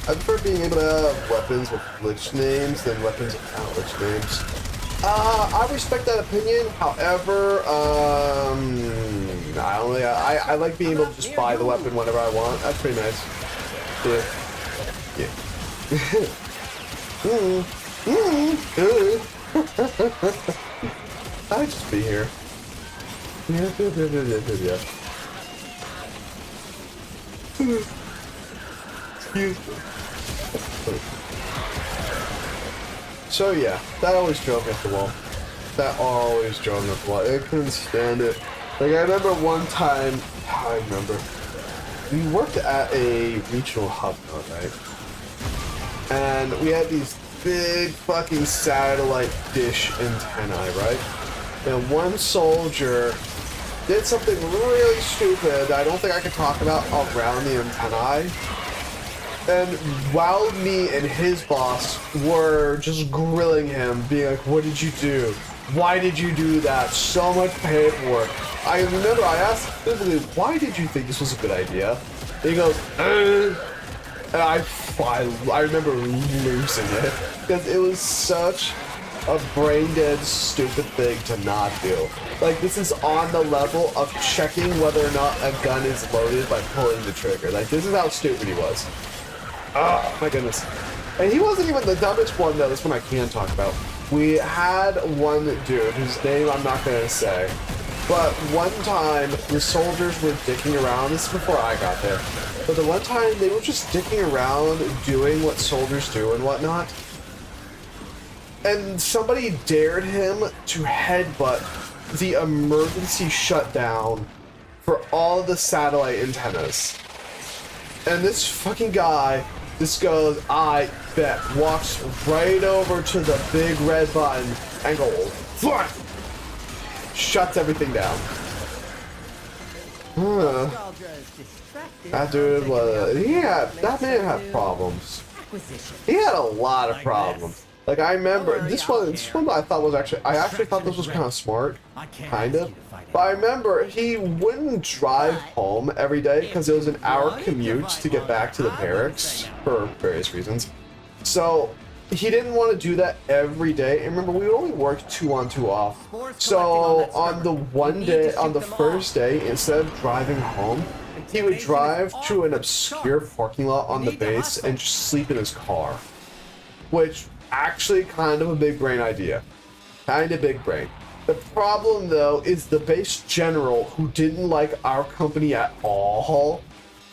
I prefer being able to have weapons with lich names than weapons without lich names. I respect that opinion. However, I like being able to just buy the weapon whenever I want. That's pretty nice. Yeah. I'd just be here. Yeah. Excuse me. So yeah, that always drove me up the wall. I couldn't stand it. Like, I remember one time, we worked at a regional hub, right? And we had these big fucking satellite dish antennae, right? And one soldier did something really stupid that I don't think I could talk about around the antennae. And while me and his boss were just grilling him, being like, what did you do? Why did you do that? So much paperwork. I remember I asked specifically, why did you think this was a good idea? And he goes, And I remember losing it because it was such a brain dead stupid thing to not do. Like, this is on the level of checking whether or not a gun is loaded by pulling the trigger. Like, this is how stupid he was. Oh my goodness. And he wasn't even the dumbest one though. This one I can talk about. We had one dude whose name I'm not gonna say, but one time the soldiers were dicking around. This is before I got there. But the one time they were just dicking around doing what soldiers do and whatnot. And somebody dared him to headbutt the emergency shutdown for all the satellite antennas. And this fucking guy just goes, I bet, walks right over to the big red button and goes, fuck! Shuts everything down. That dude was, that man had problems. He had a lot of problems. Like, I remember, this one I thought was actually, I actually thought this was kind of smart, kind of. But I remember he wouldn't drive home every day because it was an hour commute to get back to the barracks for various reasons. So he didn't want to do that every day. And remember, we would only work 2 on 2 off. So on the one day, on the first day, instead of driving home, he would drive to an obscure parking lot on the base and just sleep in his car. Which, actually, kind of a big brain idea. Kind of big brain. The problem, though, is the base general, who didn't like our company at all,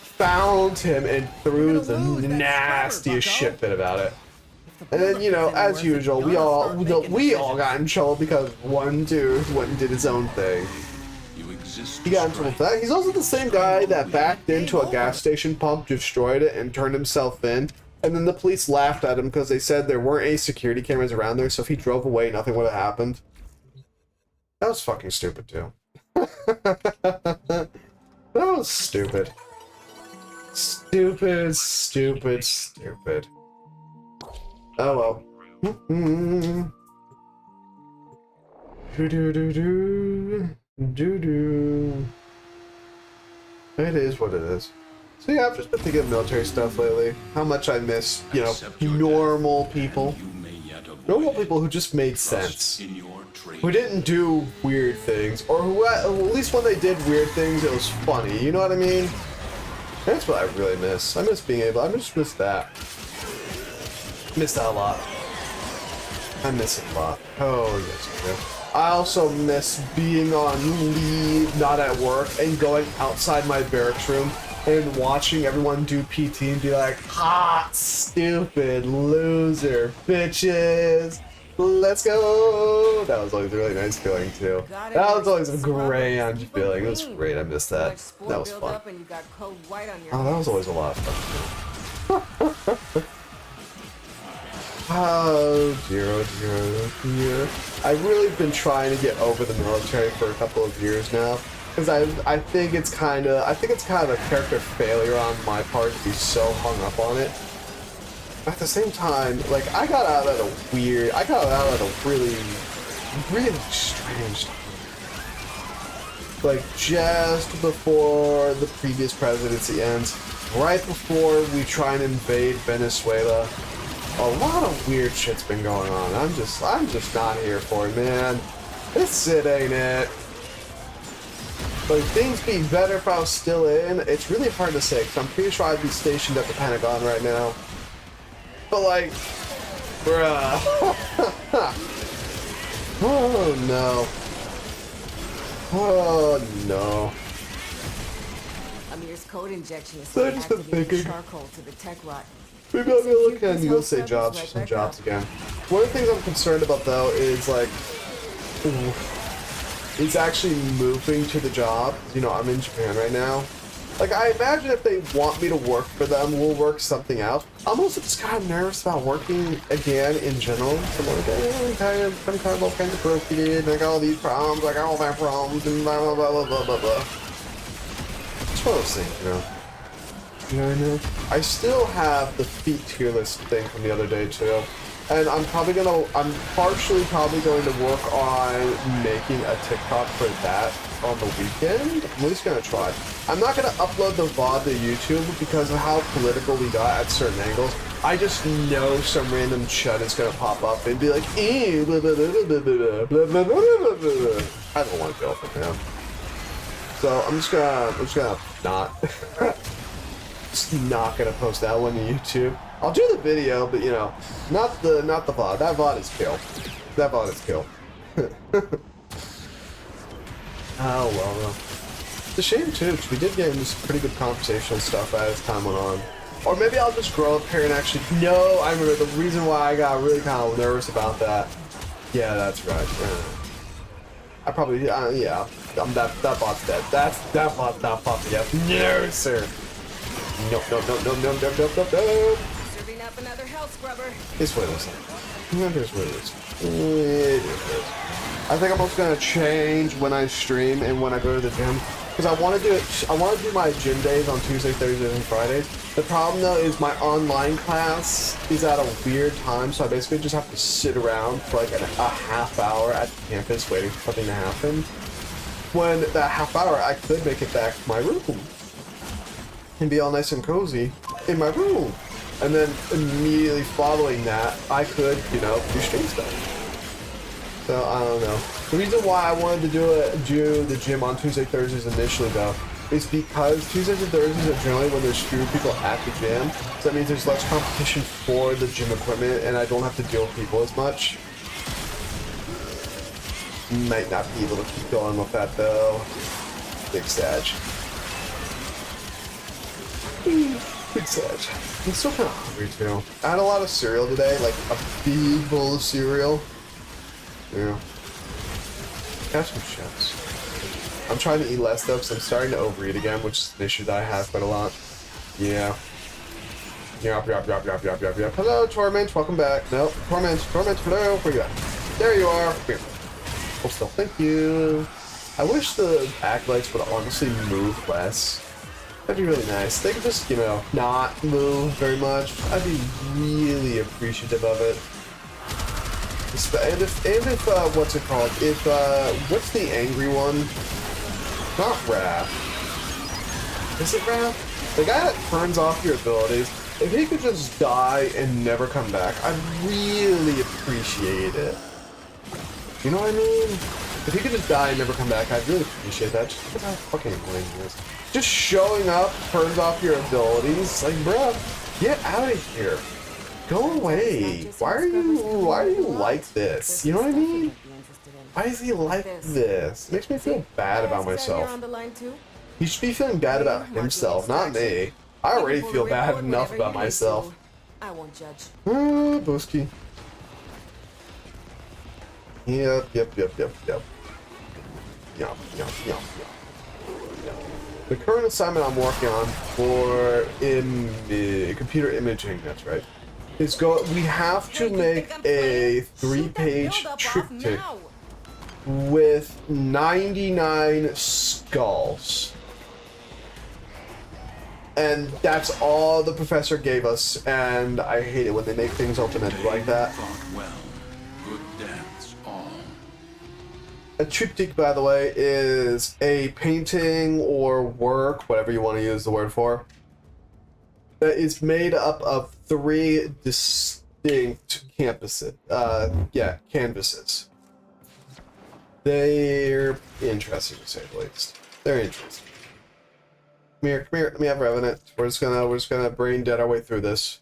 found him and threw the nastiest shit fit about it. And then, you know, as usual, we all got in trouble because one dude went and did his own thing. He got in trouble for that. He's also the same guy that backed into a gas station pump, destroyed it, and turned himself in. And then the police laughed at him because they said there weren't any security cameras around there, so if he drove away, nothing would have happened. That was fucking stupid, too. That was stupid. Stupid, stupid, stupid. Oh well. Do-do-do-do. It is what it is. So yeah, I've just been thinking of military stuff lately. How much I miss, you know, normal people. Normal people who just made sense. Who didn't do weird things. Or who, at least when they did weird things, it was funny. You know what I mean? That's what I really miss. I miss being able, I just miss that. Miss that a lot. I miss it a lot. Oh, yes, I do. I also miss being on leave, not at work, and going outside my barracks room and watching everyone do PT and be like, hot, stupid, loser, bitches, let's go. That was always a really nice feeling, too. That was always a grand feeling. It was great. I missed that. That was fun. Oh, that was always a lot of fun, too. Oh dear, oh dear, oh dear. I've really been trying to get over the military for a couple of years now, because I think it's kind of a character failure on my part to be so hung up on it. At the same time, like, I got out at a really, really strange time. Like, just before the previous presidency ends, right before we try and invade Venezuela. A lot of weird shit's been going on. I'm just not here for it, man. It's it, ain't it? Like, things be better if I was still in. It's really hard to say, because I'm pretty sure I'd be stationed at the Pentagon right now. But, like, bruh. Oh, no. Oh, no. Amir's code injection is I just been thinking. charcoal to the tech rot. Maybe I'll be looking at USA jobs for some jobs again. One of the things I'm concerned about, though, is, like, is actually moving to the job. You know, I'm in Japan right now. Like, I imagine if they want me to work for them, we'll work something out. I'm also just kind of nervous about working again in general. I'm like, I'm kind of broken, and I got all these problems, I got all my problems, and blah, blah, blah, blah, blah, blah, blah. It's one of those things, you know? You know what I mean? I still have the feet tier list thing from the other day, too. And I'm partially probably going to work on making a TikTok for that on the weekend. I'm at least gonna try. I'm not gonna upload the VOD to YouTube because of how political we got at certain angles. I just know some random chud is gonna pop up and be like, "Eh, blah, blah, blah, blah, blah, blah, blah, blah, blah, blah." I don't want to go for him. So I'm just gonna not, just not gonna post that one to YouTube. I'll do the video, but you know, not the VOD. That VOD is kill. That VOD is kill. Oh well, though. It's a shame too, because we did get into some pretty good conversational stuff as time went on. Or maybe I'll just grow up here and actually. No, I remember the reason why I got really kind of nervous about that. Yeah, that's right. I probably yeah. That bot's dead. That bot's not popping yet. No, sir. Nope. Serving up another health scrubber. It's what it is. Here's what it is. It is. I think I'm also gonna change when I stream and when I go to the gym, because I want to do it. I want to do my gym days on Tuesdays, Thursdays, and Fridays. The problem though is my online class is at a weird time, so I basically just have to sit around for like a half hour at the campus waiting for something to happen. When that half hour, I could make it back to my room and be all nice and cozy in my room. And then immediately following that, I could, you know, do stream stuff. So, I don't know. The reason why I wanted to do the gym on Tuesday, Thursdays initially, though, is because Tuesdays and Thursdays are generally when there's fewer people at the gym. So that means there's less competition for the gym equipment, and I don't have to deal with people as much. Might not be able to keep going with that, though. Big sag. Big sag. I'm still kind of hungry, too. I had a lot of cereal today, like a big bowl of cereal. Yeah. Have some chips. I'm trying to eat less, though, because I'm starting to overeat again, which is an issue that I have quite a lot. Yeah. Yup. Hello, Torment. Welcome back. Nope. Torment. Hello. Where you at? There you are. Here. Hold still. Thank you. I wish the backlights would honestly move less. That'd be really nice. They could just, you know, not move very much. I'd be really appreciative of it. And if what's it called? If, what's the angry one? Not Wrath. Is it Wrath? The guy that turns off your abilities, if he could just die and never come back, I'd really appreciate it. You know what I mean? If he could just die and never come back, I'd really appreciate that. Just look how fucking annoying he is. Just showing up, turns off your abilities, like, bruh, get out of here. Go away. Why are you like this? You know what I mean? Why is he like this? It makes me feel bad about myself. He should be feeling bad about himself, not me. I already feel bad enough about myself. I won't judge. Booski. Yep. The current assignment I'm working on for computer imaging, that's right, is we have to make a 3-page triptych with 99 skulls. And that's all the professor gave us, and I hate it when they make things open-ended like that. A triptych, by the way, is a painting or work, whatever you want to use the word for, that is made up of 3 distinct canvases. They're interesting, to say the least. They're interesting. Come here, let me have Revenant. We're just gonna brain dead our way through this.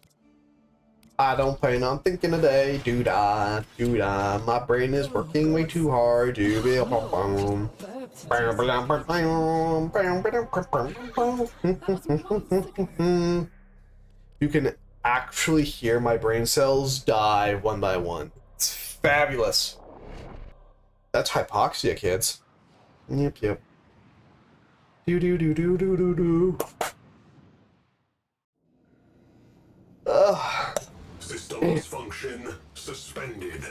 I don't plan on thinking today, doo-dah. My brain is working way too hard, You can actually hear my brain cells die one by one. It's fabulous. That's hypoxia, kids. Yep. Do. Ugh. Systems function suspended.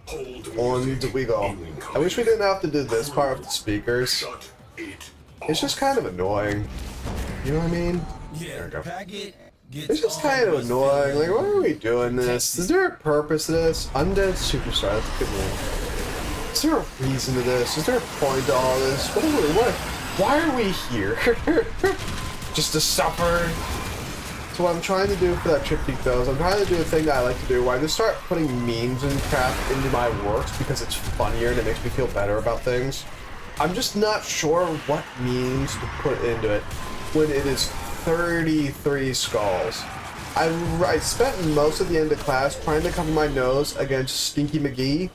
Hold On we go. I wish we didn't have to do this part of the speakers. Shut it It's just kind of annoying. You know what I mean? Yeah, There we go. pack it, It's just kind of annoying. Like, why are we doing this? Is there a purpose to this? Undead Superstar, that's a good name. Is there a reason to this? Is there a point to all this? Why are we here? Just to suffer? So what I'm trying to do for that triptych though is I'm trying to do a thing that I like to do where I just start putting memes and crap into my works because it's funnier and it makes me feel better about things. I'm just not sure what memes to put into it when it is 33 skulls. I spent most of the end of class trying to cover my nose against Stinky McGee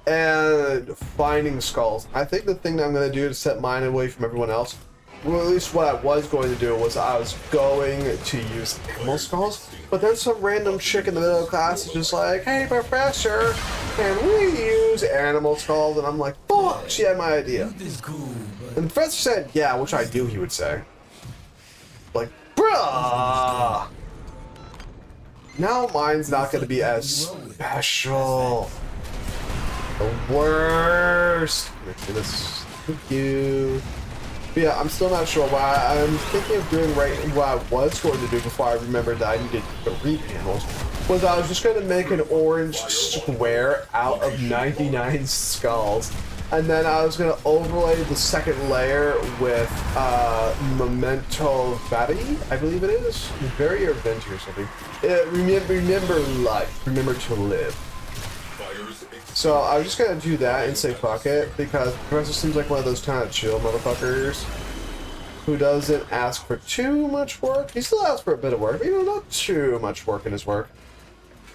and finding skulls. I think the thing that I'm going to do to set mine away from everyone else, well, at least what I was going to do was I was going to use animal skulls, but then some random chick in the middle of class is just like, hey professor, can we use animal skulls? And I'm like, fuck, she had my idea. And the professor said, yeah, which I knew he would say. Like, bruh! Now mine's not going to be as special. The worst. Thank you. But yeah, I'm still not sure why. I'm thinking of doing what I was going to do before I remembered that I needed 3 panels. Was I was just going to make an orange square out of 99 skulls. And then I was going to overlay the second layer with Memento Vati, I believe it is. Very or Venti or something. Remember life. Remember to live. So I was just gonna do that and say fuck it, because the professor seems like one of those kind of chill motherfuckers who doesn't ask for too much work. He still asks for a bit of work, but not too much work in his work.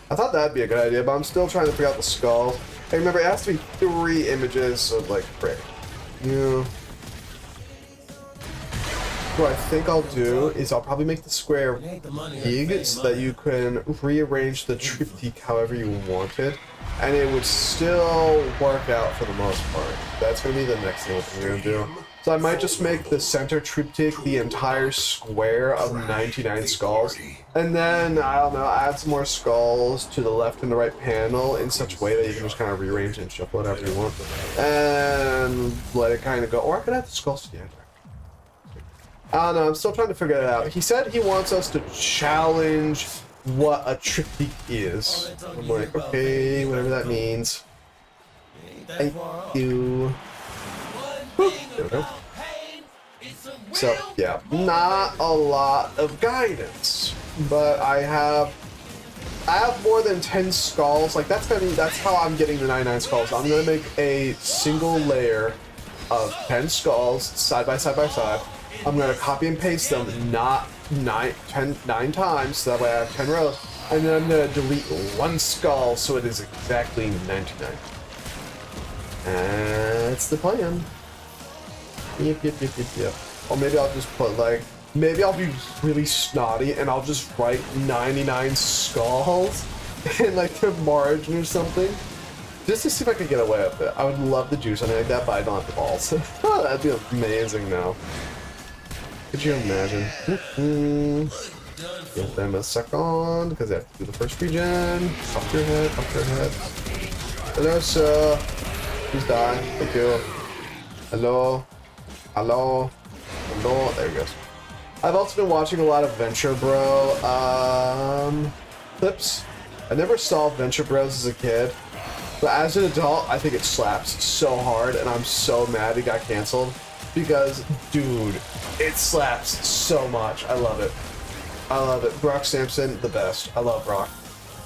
I thought that'd be a good idea, but I'm still trying to figure out the skull. Hey, remember, it has to be 3 images, so like, frick. What I think I'll do is I'll probably make the square big so that you can rearrange the triptych however you want it, and it would still work out for the most part. That's going to be the next thing we're going to do. So I might just make the center triptych the entire square of 99 skulls, and then, I don't know, add some more skulls to the left and the right panel in such a way that you can just kind of rearrange and shuffle it however you want, and let it kind of go. Or I could add the skulls to the end. I don't know, I'm still trying to figure it out. He said he wants us to challenge what a triptych is. I'm like, okay, whatever that means. Thank you. Whew, there we go. So, yeah, not a lot of guidance, but I have more than 10 skulls. Like, that's how I'm getting the 99 skulls. I'm gonna make a single layer of 10 skulls side by side by side. I'm gonna copy and paste them not 9 times, so that way I have 10 rows, and then I'm gonna delete 1 skull so it is exactly 99. That's the plan. Yep. Or maybe I'll just put like, maybe I'll be really snotty and I'll just write 99 skulls in like the margin or something, just to see if I can get away with it. I would love to do something like that, but I don't have the balls. That'd be amazing now. Could you imagine? Give them a second, because they have to do the first regen. Off your head, off your head. Hello, sir. Please die. Thank you. Hello. Hello. Hello. There he goes. I've also been watching a lot of Venture Bro clips. I never saw Venture Bros as a kid, but as an adult, I think it slaps so hard, and I'm so mad it got canceled. Because, dude, it slaps so much. I love it. I love it. Brock Sampson, the best. I love Brock.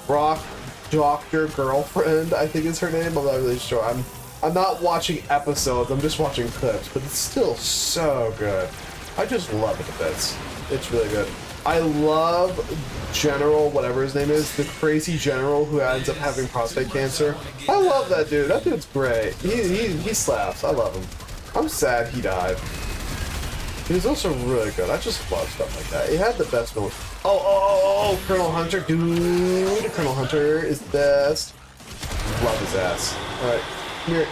Brock, Dr. Girlfriend, I think is her name. I'm not really sure. I'm not watching episodes. I'm just watching clips. But it's still so good. I just love it a bit. It's really good. I love General, whatever his name is, the crazy general who ends up having prostate cancer. I love that dude. That dude's great. He slaps. I love him. I'm sad he died. He was also really good. I just love stuff like that. He had the best one. Oh, Colonel Hunter, dude. Colonel Hunter is the best. Love his ass. Alright,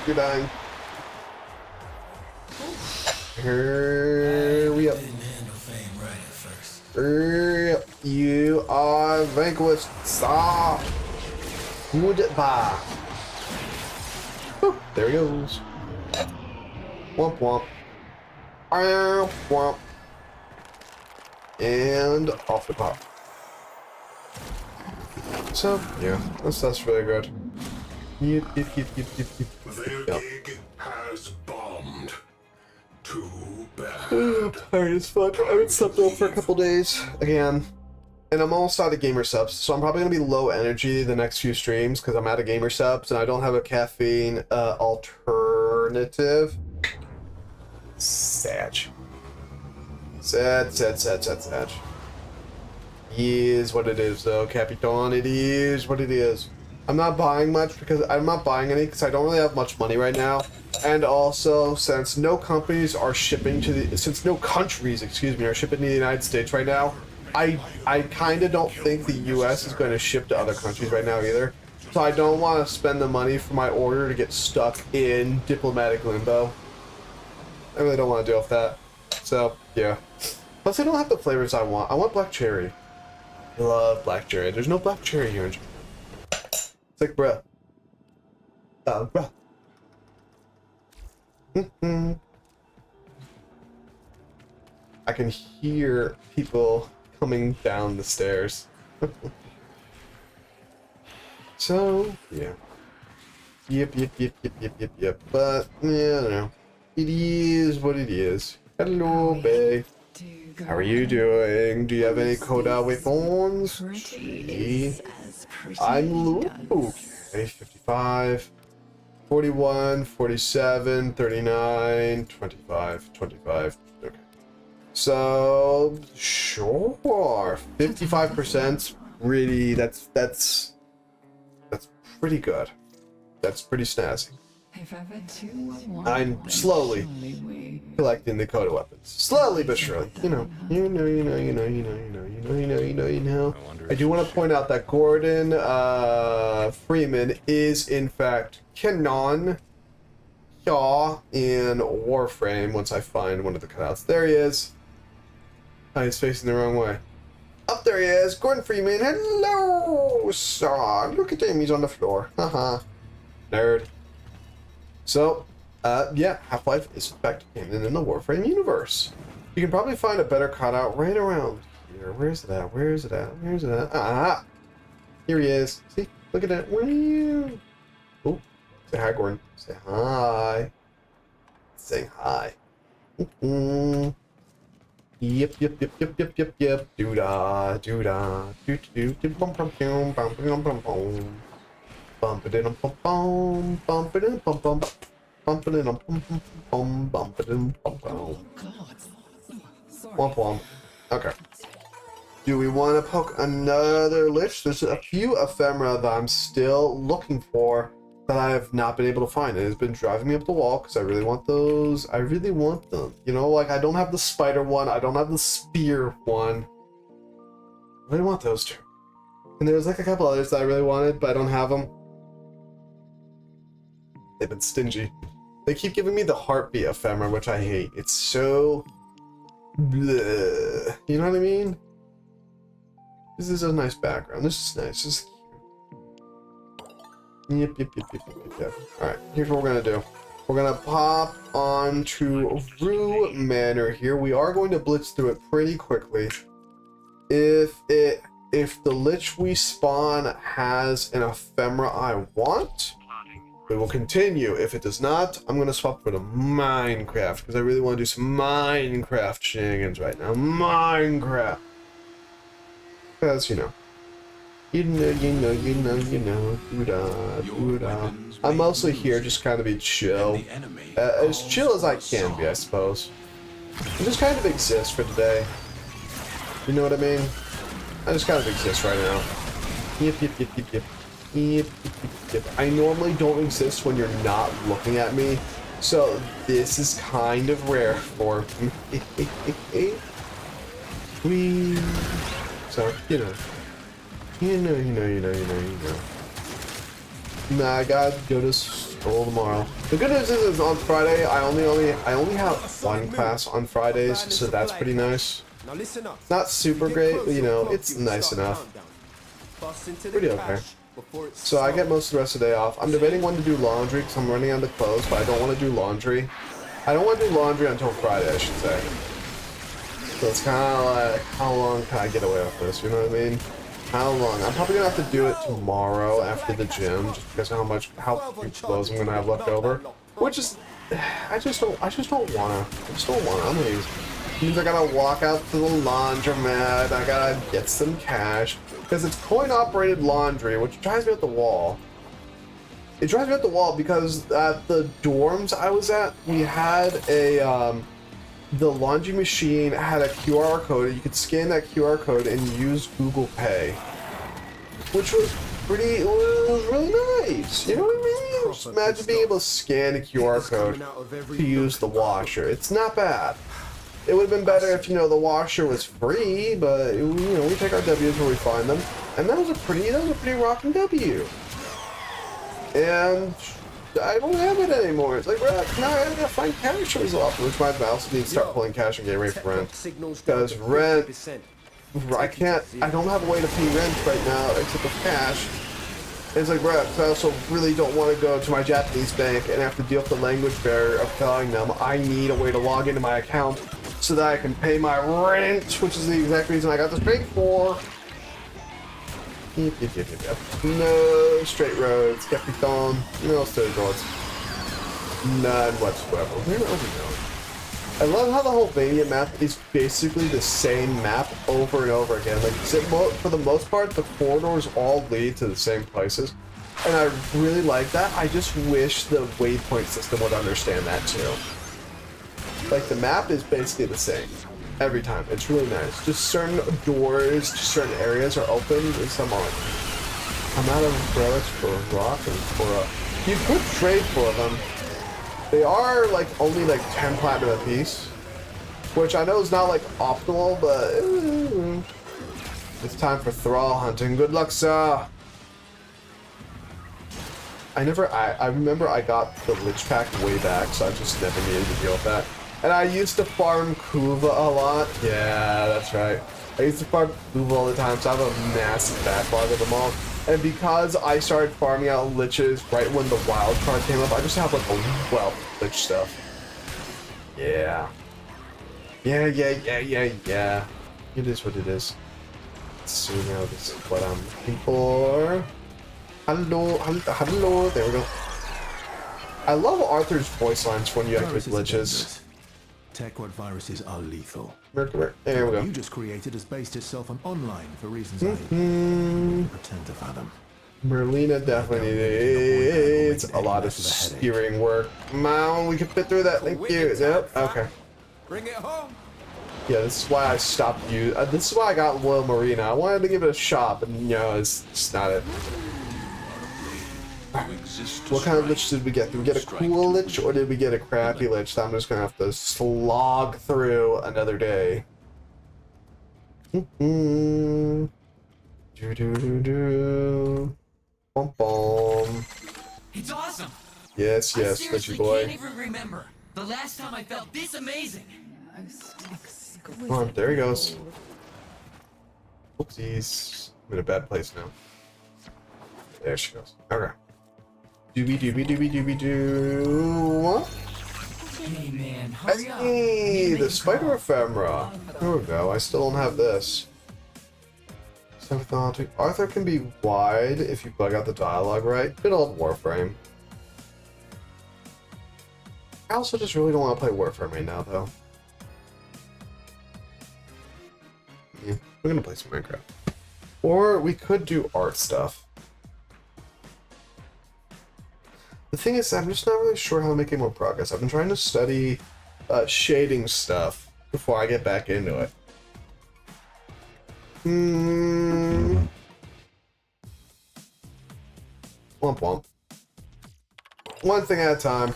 you're dying. Hurry up. Hurry up. You are vanquished. Stop. Goodbye. Whew, there he goes. Womp womp. Womp. And off the pop. So, yeah, that's really good. Yep. Their gig has bombed. Too bad. I'm tired as fuck. I haven't slept well for a couple days again. And I'm almost out of gamer subs, so I'm probably gonna be low energy the next few streams because I'm out of gamer subs and I don't have a caffeine alternative. Sad. Sad. Is what it is though, Capitan. It is what it is. I'm not buying much because I'm not buying any because I don't really have much money right now. And also, since no countries, excuse me, are shipping to the United States right now, I kind of don't think the U.S. is going to ship to other countries right now either. So I don't want to spend the money for my order to get stuck in diplomatic limbo. I really don't want to deal with that. So, yeah. Plus, I don't have the flavors I want. I want black cherry. I love black cherry. There's no black cherry here in Japan. It's like, bruh. Bruh. I can hear people coming down the stairs. So, yeah. Yep. But, yeah, I don't know. It is what it is. Hello, babe. How are you doing? Do you have any Koda weapons? Gee. I'm Luke. Okay, 55. 41, 47, 39, 25. Okay. So, sure. 55% really, that's pretty good. That's pretty snazzy. I'm slowly collecting the Koda weapons. Slowly but surely. You know. I do want to point out that Gordon Freeman is in fact canon in Warframe once I find one of the cutouts. There he is. Oh, he's facing the wrong way. Up there he is, Gordon Freeman. Hello, sir. Look at him, he's on the floor. Haha. Nerd. So, yeah, Half-Life is in fact canon in the Warframe universe. You can probably find a better cutout right around here. Where's it at? Ah! Here he is. See? Look at that. Oh, say hi, Gordon. Say hi. Saying hi. Yep. Doo-da. Doo-doo. Bum bum bum bum bum bum bum. Bum-ba-dum-bum-bum, bum-ba-dum-bum-bum, bum-ba-dum-bum-bum, bum-ba-dum-bum-bum. Womp womp. Okay. Do we want to poke another lich? There's a few ephemera that I'm still looking for that I have not been able to find. It has been driving me up the wall because I really want those. I really want them. You know, like I don't have the spider one. I don't have the spear one. I really want those two. And there's like a couple others that I really wanted, but I don't have them. They've been stingy. They keep giving me the heartbeat ephemera, which I hate. It's so... bleh. You know what I mean? This is a nice background. This is nice. This is cute. Yep. Alright, here's what we're gonna do. We're gonna pop on to Rue Manor here. We are going to blitz through it pretty quickly. If the lich we spawn has an ephemera I want, we will continue. If it does not, I'm gonna swap for the Minecraft because I really want to do some Minecraft shenanigans right now. Minecraft, because you know. Doo-da. I'm mostly here just kind of be chill, as chill as I can be, I suppose. I just kind of exist for today. You know what I mean? I just kind of exist right now. Yep. I normally don't exist when you're not looking at me, so this is kind of rare for me. So, you know. Nah, I gotta go to school tomorrow. The good news is on Friday, I only have one class on Fridays, so that's pretty nice. It's not super great, but you know, it's nice enough. Pretty okay. So I get most of the rest of the day off. I'm debating when to do laundry because I'm running out of clothes, but I don't want to do laundry. I don't want to do laundry until Friday, I should say. So it's kind of like, how long can I get away with this, you know what I mean? How long? I'm probably gonna have to do it tomorrow after the gym, just because how few clothes I'm gonna have left over. Which is, I just don't wanna. I'm lazy. It means I gotta walk out to the laundromat. I gotta get some cash because it's coin-operated laundry, which drives me up the wall. It drives me up the wall because at the dorms I was at, we had the laundry machine had a QR code. You could scan that QR code and use Google Pay, which was it was really nice. You know what I mean? Just imagine being able to scan a QR code to use the washer. It's not bad. It would have been better if, the washer was free, but, we take our W's where we find them. And that was a pretty rocking W. And I don't have it anymore. It's like, bro, now I gotta find cash results, which I also need to start pulling cash and getting ready for rent. Because rent, I don't have a way to pay rent right now except with cash. And it's like, bro, I also really don't want to go to my Japanese bank and have to deal with the language barrier of telling them I need a way to log into my account so that I can pay my rent, which is the exact reason I got this bank for. Yep. No straight roads, Capitan. No straight roads. None whatsoever. Where are we going? I love how the whole Vania map is basically the same map over and over again. Like, for the most part, the corridors all lead to the same places. And I really like that. I just wish the waypoint system would understand that too. Like, the map is basically the same every time. It's really nice. Just certain doors, just certain areas are open, and some aren't. I'm out of relics for rock and for you could trade for them. They are only 10 platinum a piece, which I know is not optimal, but it's time for thrall hunting. Good luck, sir. I remember I got the Lich Pack way back, so I just never needed to deal with that. And I used to farm Kuva a lot. Yeah, that's right. I used to farm Kuva all the time, so I have a massive backlog of them all. And because I started farming out Liches right when the wild card came up, I just have a wealth of Lich stuff. Yeah. Yeah. It is what it is. Let's see now, this is what I'm looking for. Hello. There we go. I love Arthur's voice lines when you activate Liches. Techward viruses are lethal. Mercury. There we go. You just created has based itself on online for reasons I pretend to fathom. Merlina definitely needs a lot of steering work. Come we can fit through that. Thank you. Yep. Okay. Bring it home. Yeah, this is why I stopped you. This is why I got Loyal Marina. I wanted to give it a shot, but it's just not it. What kind of lich did we get? Did we get a cool lich or did we get a crappy lich that I'm just gonna have to slog through another day? Bom. It's awesome. Yes, I lichy seriously boy. can't even remember the last time I felt this amazing. Come on, there he goes. Oopsies. I'm in a bad place now. There she goes. Okay. Doobie doo. Hey man, hurry up. Hey, the spider ephemera. There we go. I still don't have this. Arthur can be wide if you bug out the dialogue right. Good old Warframe. I also just really don't want to play Warframe right now, though. Yeah, we're gonna play some Minecraft. Or we could do art stuff. The thing is, I'm just not really sure how to make any more progress. I've been trying to study shading stuff before I get back into it. Womp womp. One thing at a time.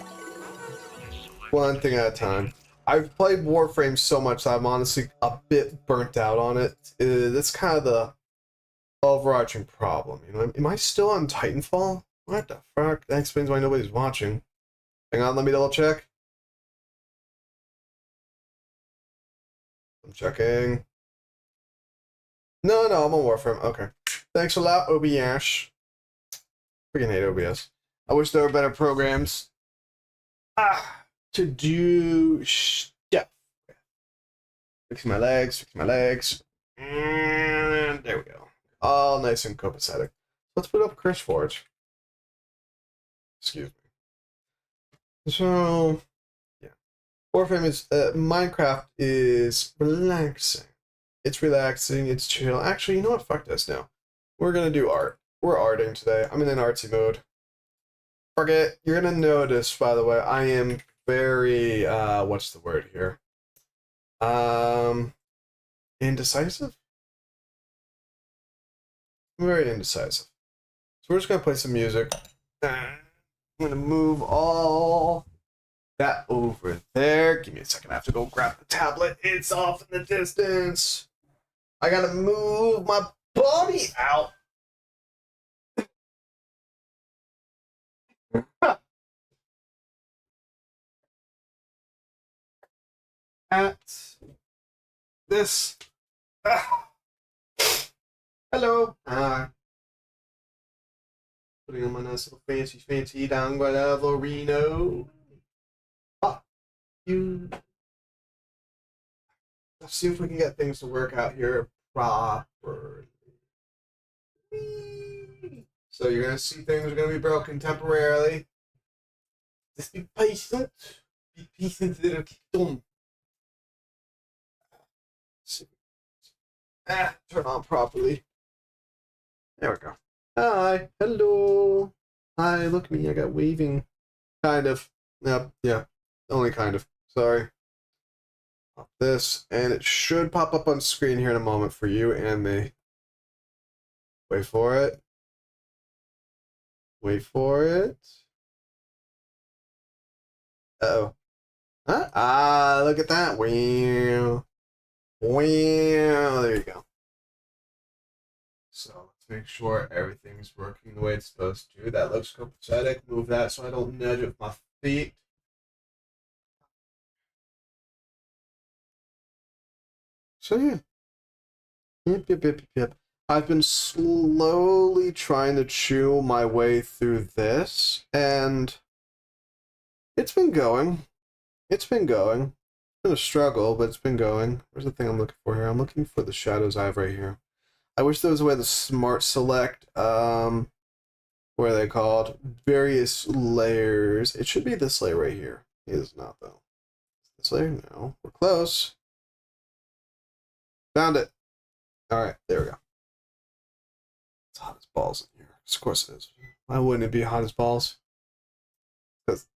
One thing at a time. I've played Warframe so much that I'm honestly a bit burnt out on it. That's kind of the overarching problem. Am I still on Titanfall? What the fuck? That explains why nobody's watching. Hang on, let me double check. I'm checking. No, I'm on Warframe. Okay. Thanks a lot, OBS. Freaking hate OBS. I wish there were better programs to do stuff. Fixing my legs. And there we go. All nice and copacetic. Let's put up Chris Forge. Excuse me. So, yeah. Warframe is, Minecraft is relaxing. It's relaxing, it's chill. Actually, you know what? Fuck this now. We're gonna do art. We're arting today. I'm in an artsy mode. Forget, you're gonna notice, by the way, I am very, what's the word here? Indecisive? I'm very indecisive. So we're just gonna play some music. I'm gonna move all that over there. Give me a second, I have to go grab the tablet. It's off in the distance. I gotta move my body out. At this. Hello. Putting on my nice little fancy down Guadalarino. Fuck you. Let's see if we can get things to work out here properly. So you're gonna see things are gonna be broken temporarily. Just be patient. Be patient, little kingdom. Turn on properly. There we go. Hi, hello. Hi, look at me. I got waving. Kind of. Yep, yeah. Only kind of. Sorry. Pop this, and it should pop up on screen here in a moment for you and me. Wait for it. Wait for it. Uh-oh. Huh? Ah, look at that. Wow. Wow. There you go. So let's make sure everything's working the way it's supposed to. That looks copacetic. Move that so I don't nudge with my feet. So yeah. Yep. I've been slowly trying to chew my way through this, and it's been going. It's been going. It's been a struggle, but it's been going. Where's the thing I'm looking for here? I'm looking for the shadows I have right here. I wish there was a way to smart select, what are they called? Various layers. It should be this layer right here. It is not, though. This layer? No. We're close. Found it. Alright, there we go. It's hot as balls in here. Of course it is. Why wouldn't it be hot as balls? Because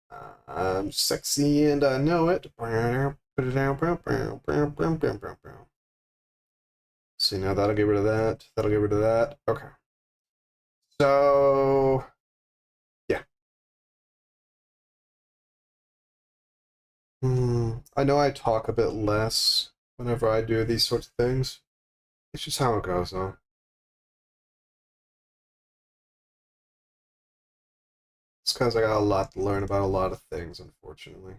I'm sexy and I know it. See, now that'll get rid of that. That'll get rid of that. Okay. So, yeah. I know I talk a bit less whenever I do these sorts of things. It's just how it goes, though. It's because I got a lot to learn about a lot of things, unfortunately.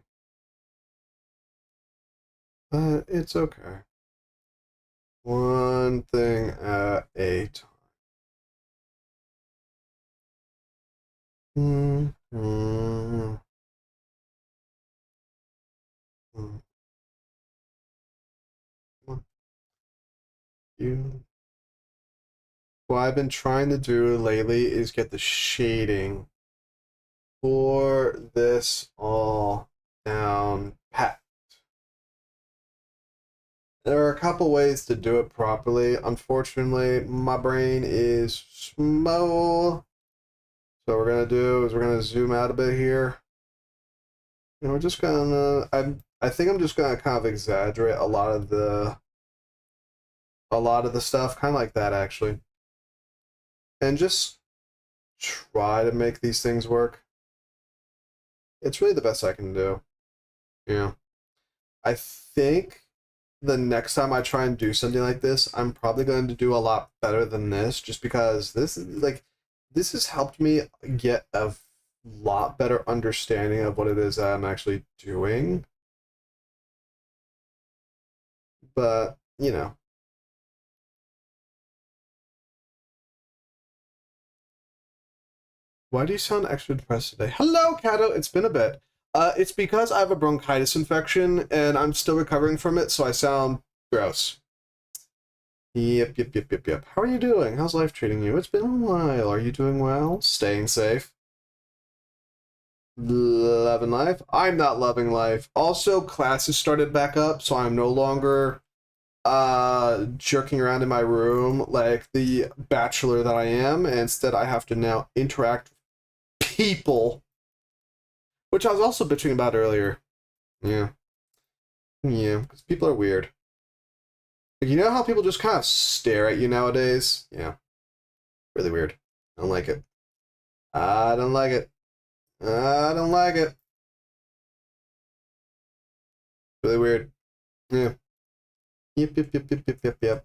But it's okay. One thing at a time. What I've been trying to do lately is get the shading for this all down pat. There are a couple ways to do it properly. Unfortunately, my brain is small. So what we're gonna do is we're gonna zoom out a bit here. And we're just gonna I think I'm just gonna kind of exaggerate a lot of the stuff, kind of like that actually. And just try to make these things work. It's really the best I can do. Yeah. I think the next time I try and do something like this, I'm probably going to do a lot better than this, just because this has helped me get a lot better understanding of what it is that I'm actually doing. But, you know. Why do you sound extra depressed today? Hello, Kato. It's been a bit. It's because I have a bronchitis infection and I'm still recovering from it, so I sound gross. Yep. How are you doing? How's life treating you? It's been a while. Are you doing well? Staying safe? Loving life? I'm not loving life. Also, classes started back up, so I'm no longer jerking around in my room like the bachelor that I am. Instead, I have to now interact with people, which I was also bitching about earlier. Yeah, because people are weird. Like, you know how people just kind of stare at you nowadays? Yeah, really weird. I don't like it. I don't like it. I don't like it. Really weird. Yeah. Yep. Yeah.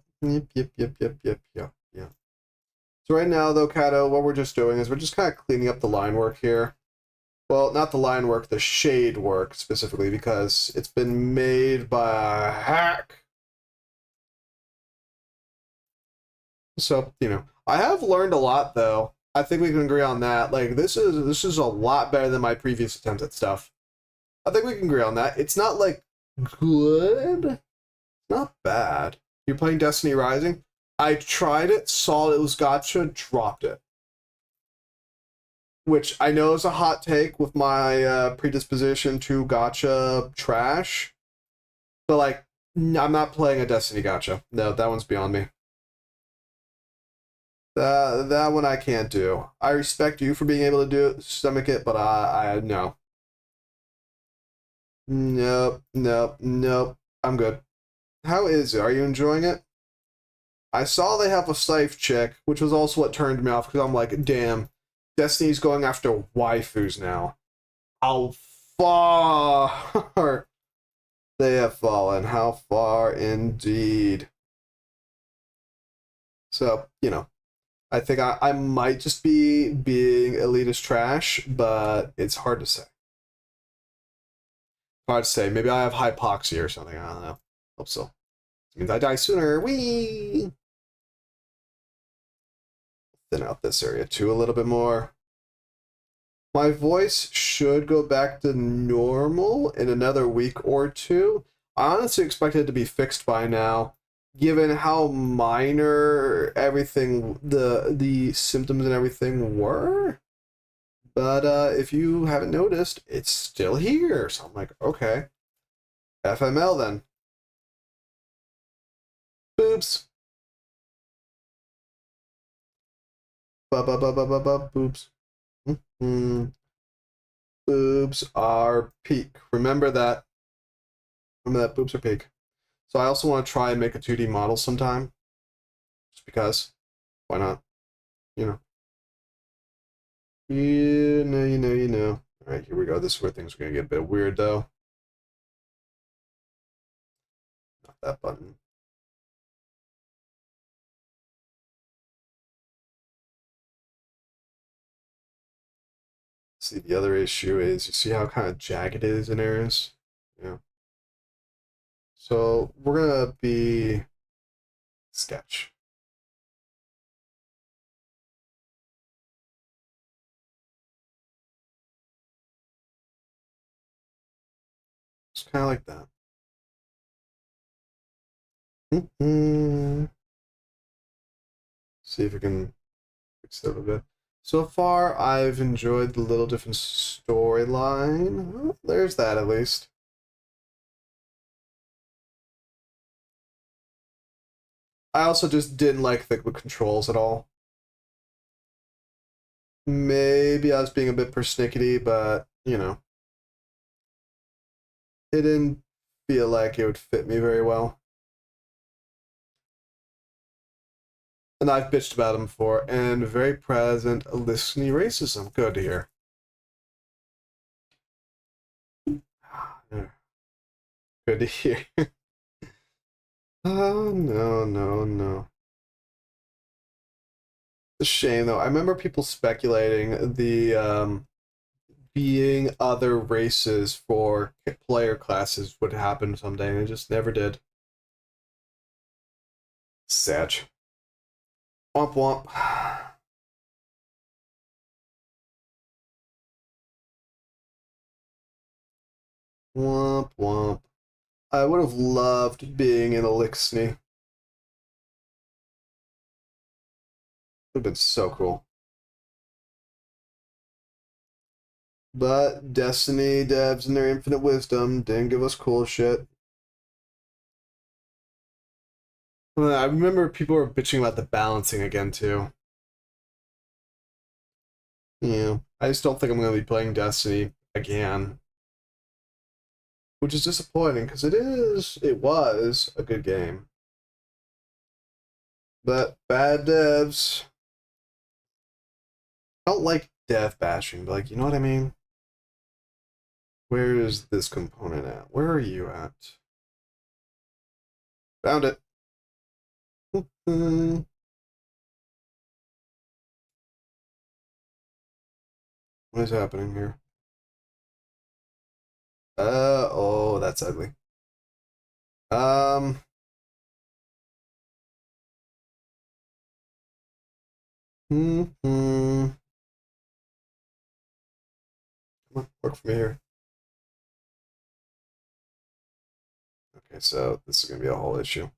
So right now, though, Kato, what we're just doing is we're just kind of cleaning up the line work here. Well, not the line work, the shade work specifically, because it's been made by a hack. So, I have learned a lot, though. I think we can agree on that. Like, this is a lot better than my previous attempt at stuff. I think we can agree on that. It's not, like, good. Not bad. You're playing Destiny Rising? I tried it, saw it was gacha, dropped it. Which I know is a hot take with my predisposition to gacha trash. But, like, I'm not playing a Destiny gacha. No, that one's beyond me. That one I can't do. I respect you for being able to do it, stomach it, but I no. Nope. I'm good. How is it? Are you enjoying it? I saw they have a Scythe chick, which was also what turned me off, because I'm like, damn, Destiny's going after waifus now. How far they have fallen. How far indeed. So, I think I might just be being elitist trash, but it's hard to say. Hard to say. Maybe I have hypoxia or something. I don't know. Hope so. It means I die sooner. Whee! Thin out this area too a little bit more. My voice should go back to normal in another week or two. I honestly expected it to be fixed by now, given how minor everything, the symptoms and everything were. But if you haven't noticed, it's still here. So I'm like, okay. FML then. Boobs. Boobs. Boobs are peak. Remember that. Remember that boobs are peak. So I also want to try and make a 2D model sometime. Just because. Why not? You know. Alright, here we go. This is where things are going to get a bit weird, though. Not that button. See, the other issue is, you see how kind of jagged it is in areas? Yeah. So, we're going to be sketch. It's kind of like that. See if we can fix that a bit. So far, I've enjoyed the little different storyline. Well, there's that at least. I also just didn't like the controls at all. Maybe I was being a bit persnickety, but, it didn't feel like it would fit me very well. And I've bitched about him before, and very present listening racism. Good to hear. Good to hear. Oh, no. It's a shame, though. I remember people speculating the being other races for player classes would happen someday, and it just never did. Sad. Womp womp. Womp womp. I would have loved being in Elixir. Would have been so cool. But Destiny devs and their infinite wisdom didn't give us cool shit. I remember people were bitching about the balancing again too. Yeah, I just don't think I'm going to be playing Destiny again. Which is disappointing, because it was a good game. But bad devs. I don't like dev bashing, but like, you know what I mean? Where is this component at? Where are you at? Found it. What is happening here? Oh, that's ugly. Come on, work for me here. Okay, so this is gonna be a whole issue.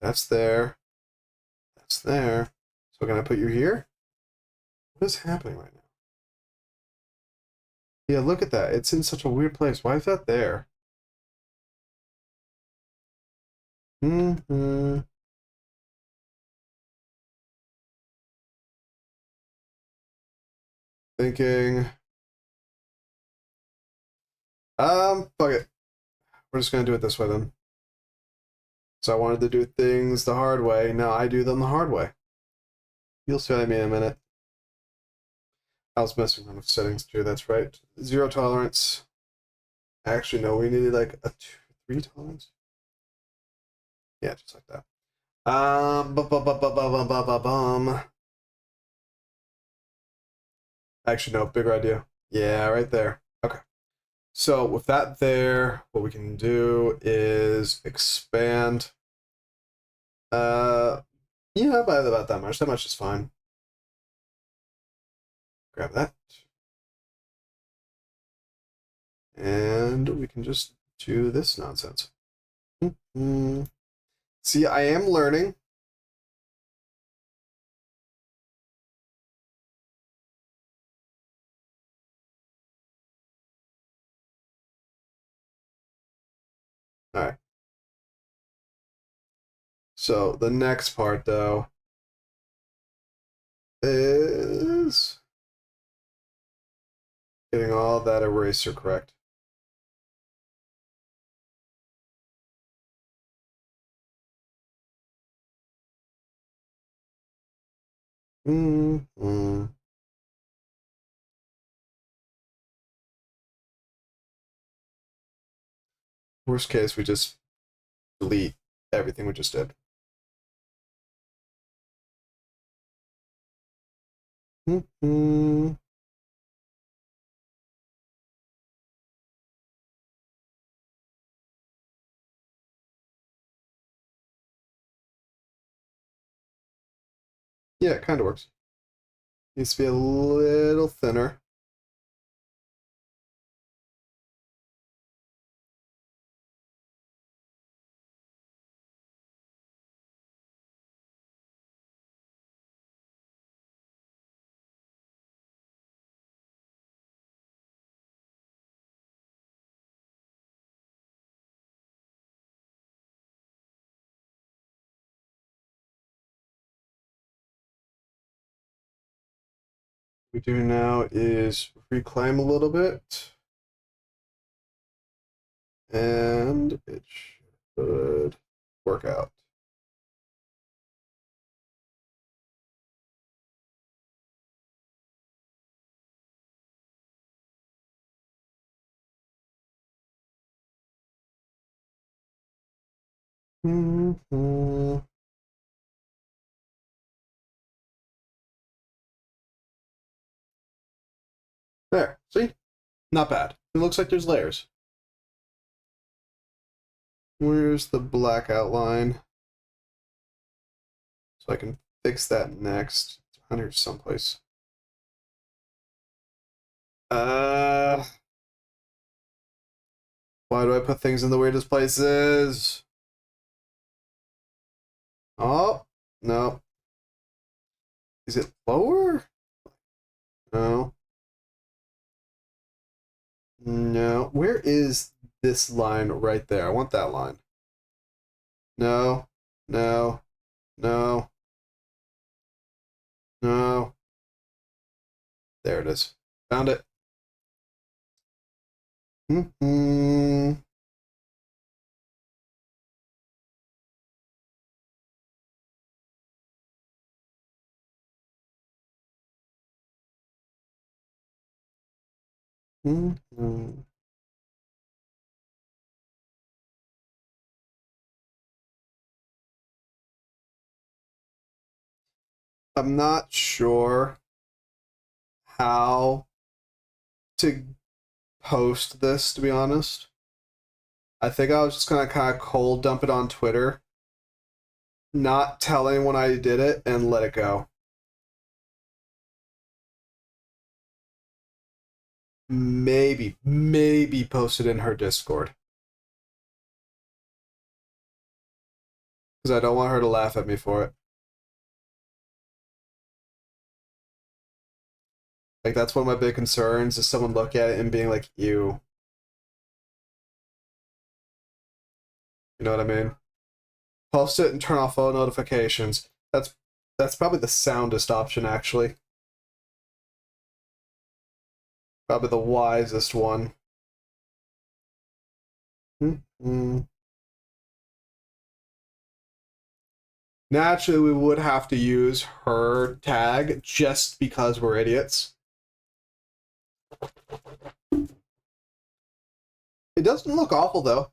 That's there. That's there. So can I put you here? What is happening right now? Yeah, look at that. It's in such a weird place. Why is that there? Thinking. Fuck it. We're just gonna do it this way then. So I wanted to do things the hard way. Now I do them the hard way. You'll see what I mean in a minute. I was messing around with settings too, that's right. 0 tolerance. Actually, no, we needed like a 3 tolerance. Yeah, just like that. Actually, no, bigger idea. Yeah, right there. Okay. So with that there, what we can do is expand. Yeah, by about that much. That much is fine. Grab that. And we can just do this nonsense. See, I am learning. All right. So the next part, though, is getting all that eraser correct. Worst case, we just delete everything we just did. Yeah, it kind of works. Needs to be a little thinner. What we do now is reclaim a little bit. And it should work out. There, see? Not bad. It looks like there's layers. Where's the black outline? So I can fix that next. It's under someplace. Why do I put things in the weirdest places? Oh, No. Is it lower? No. No. Where is this line right there? I want that line. No. No. No. No. There it is. Found it. Mm-hmm. Mm-hmm. I'm not sure how to post this, to be honest. I think I was just gonna kind of cold dump it on Twitter, not tell anyone I did it, and let it go. Maybe post it in her Discord. Because I don't want her to laugh at me for it. Like, that's one of my big concerns, is someone look at it and being like, ew. You know what I mean? Post it and turn off all notifications. That's probably the soundest option, actually. Probably the wisest one. Mm-hmm. Naturally, we would have to use her tag just because we're idiots. It doesn't look awful, though.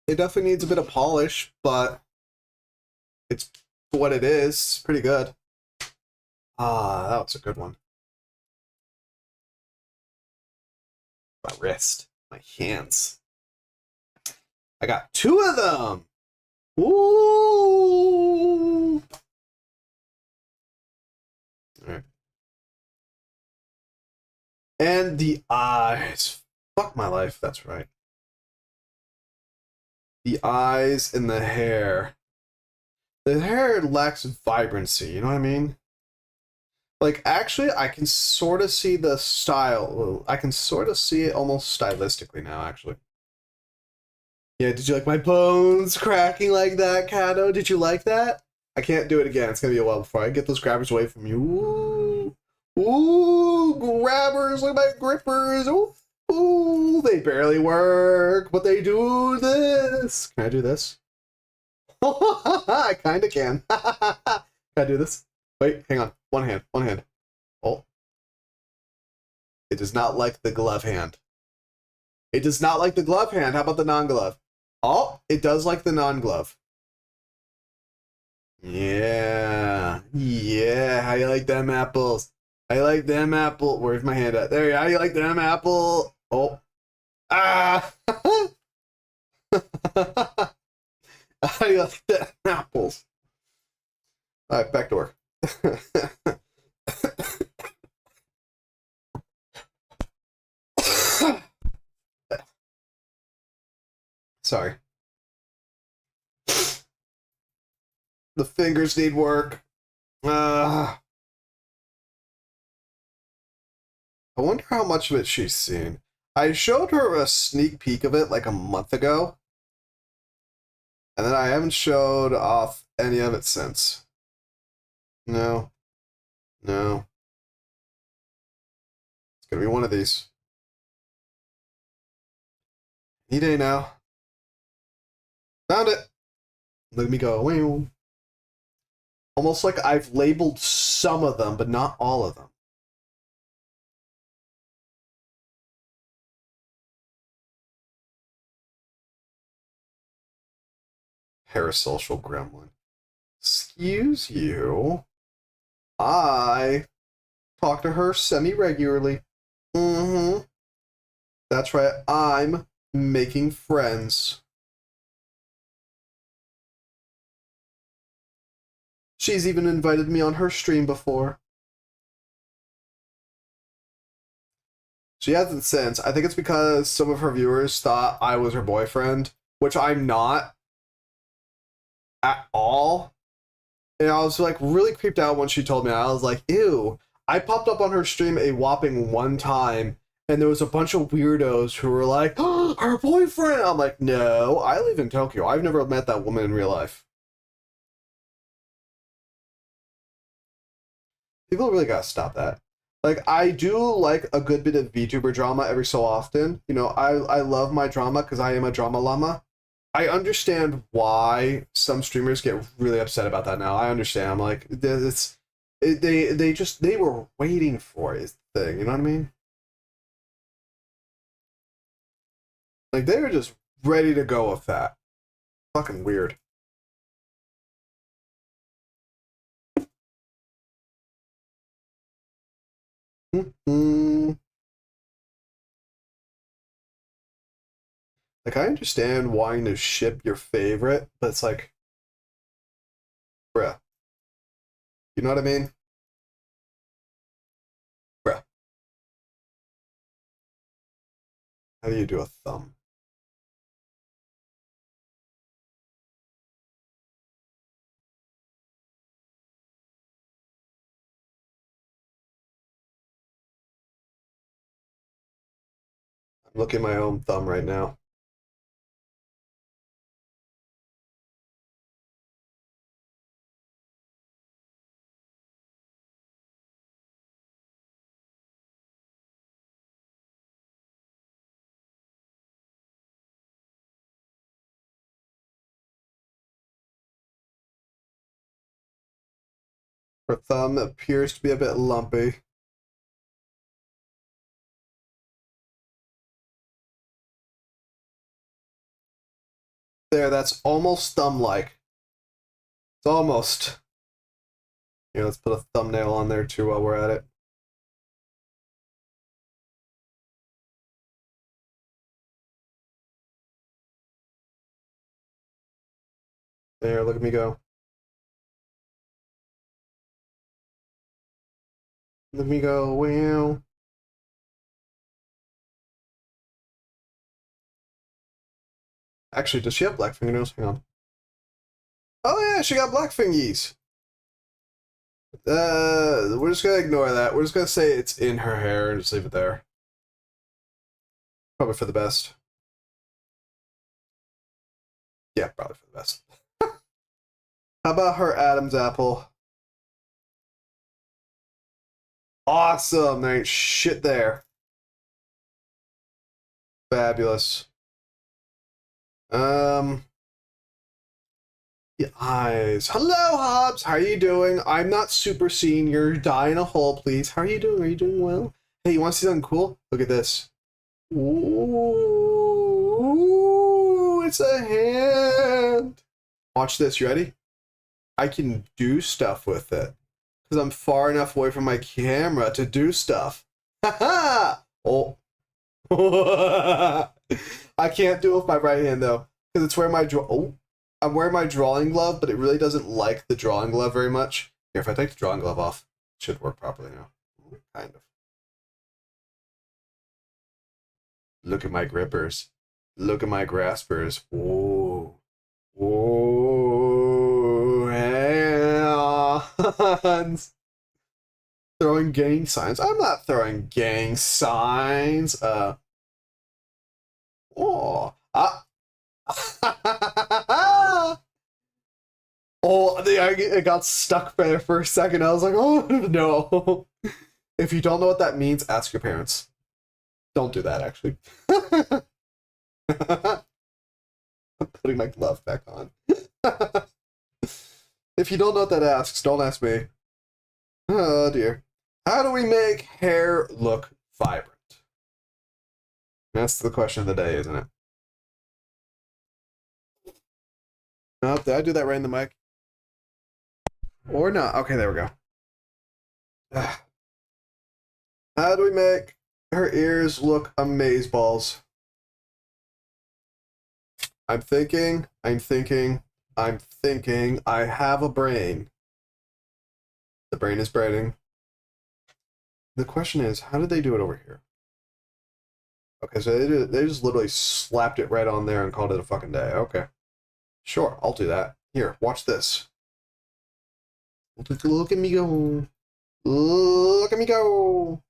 It definitely needs a bit of polish, but it's what it is. It's pretty good. Ah, that was a good one. My wrist. My hands. I got 2 of them! Ooh! Alright. And the eyes. Fuck my life, that's right. The eyes and the hair. The hair lacks vibrancy, you know what I mean? Like, actually, I can sort of see the style. I can sort of see it almost stylistically now, actually. Yeah, did you like my bones cracking like that, Kato? Did you like that? I can't do it again. It's gonna be a while before I get those grabbers away from you. Ooh, ooh, grabbers, look at my grippers. Ooh, ooh, they barely work, but they do this. Can I do this? I kind of can. Can I do this? Wait, hang on. One hand, one hand. Oh. It does not like the glove hand. It does not like the glove hand. How about the non-glove? Oh, it does like the non-glove. Yeah. Yeah. How you like them apples? How you like them apple? Where's my hand at? There you go. How you like them apple? Oh. Ah! How do you like them apples? Alright, back to work. Sorry. The fingers need work. I wonder how much of it she's seen. I showed her a sneak peek of it like a month ago. And then I haven't showed off any of it since. No. No. It's gonna be one of these. Any day now. Found it! Look at me go. Wow. Almost like I've labeled some of them, but not all of them. Parasocial gremlin. Excuse you. I talk to her semi-regularly. Mm-hmm. That's right. I'm making friends. She's even invited me on her stream before. She hasn't since. I think it's because some of her viewers thought I was her boyfriend, which I'm not at all. And I was like really creeped out when she told me. I was like, ew. I popped up on her stream a whopping one time, and there was a bunch of weirdos who were like, oh, her boyfriend. I'm like, no, I live in Tokyo. I've never met that woman in real life. People really gotta stop that. Like, I do like a good bit of VTuber drama every so often. You know, I love my drama because I am a drama llama. I understand why some streamers get really upset about that now. I understand. I'm like, they were waiting for it is the thing. You know what I mean? Like, they were just ready to go with that. Fucking weird. Like, I understand wanting to ship your favorite, but it's like, bruh. You know what I mean? Bruh. How do you do a thumb? I'm looking at my own thumb right now. Her thumb appears to be a bit lumpy. There, that's almost thumb-like. It's almost. Yeah, let's put a thumbnail on there too while we're at it. There, look at me go. Look at me go, wow. Actually, does she have black fingernails? Hang on. Oh yeah, she got black fingies. We're just gonna ignore that. We're just gonna say it's in her hair and just leave it there. Probably for the best. Yeah, probably for the best. How about her Adam's apple? Awesome. There ain't shit there. Fabulous. The eyes. Hello, Hobbs. How are you doing? I'm not super senior. Die in a hole, please. How are you doing? Are you doing well? Hey, you want to see something cool? Look at this. Ooh, it's a hand. Watch this. You ready? I can do stuff with it because I'm far enough away from my camera to do stuff. Ha oh. I can't do it with my right hand though because it's where my I'm wearing my drawing glove, but it really doesn't like the drawing glove very much. Here, if I take the drawing glove off, it should work properly now. Kind of. Look at my grippers. Look at my graspers. Whoa. Whoa. Hands. Throwing gang signs. I'm not throwing gang signs. Oh. Oh, it got stuck there for a second. I was like, oh, no. If you don't know what that means, ask your parents. Don't do that, actually. I'm putting my glove back on. If you don't know what that asks, don't ask me. Oh, dear. How do we make hair look vibrant? That's the question of the day, isn't it? Oh, did I do that right in the mic? Or not? Okay, there we go. How do we make her ears look amazeballs? I'm thinking. I have a brain. The brain is braining. The question is, how did they do it over here? Okay, so they just literally slapped it right on there and called it a fucking day. Okay. Sure, I'll do that. Here, watch this. Look at me go. Look at me go.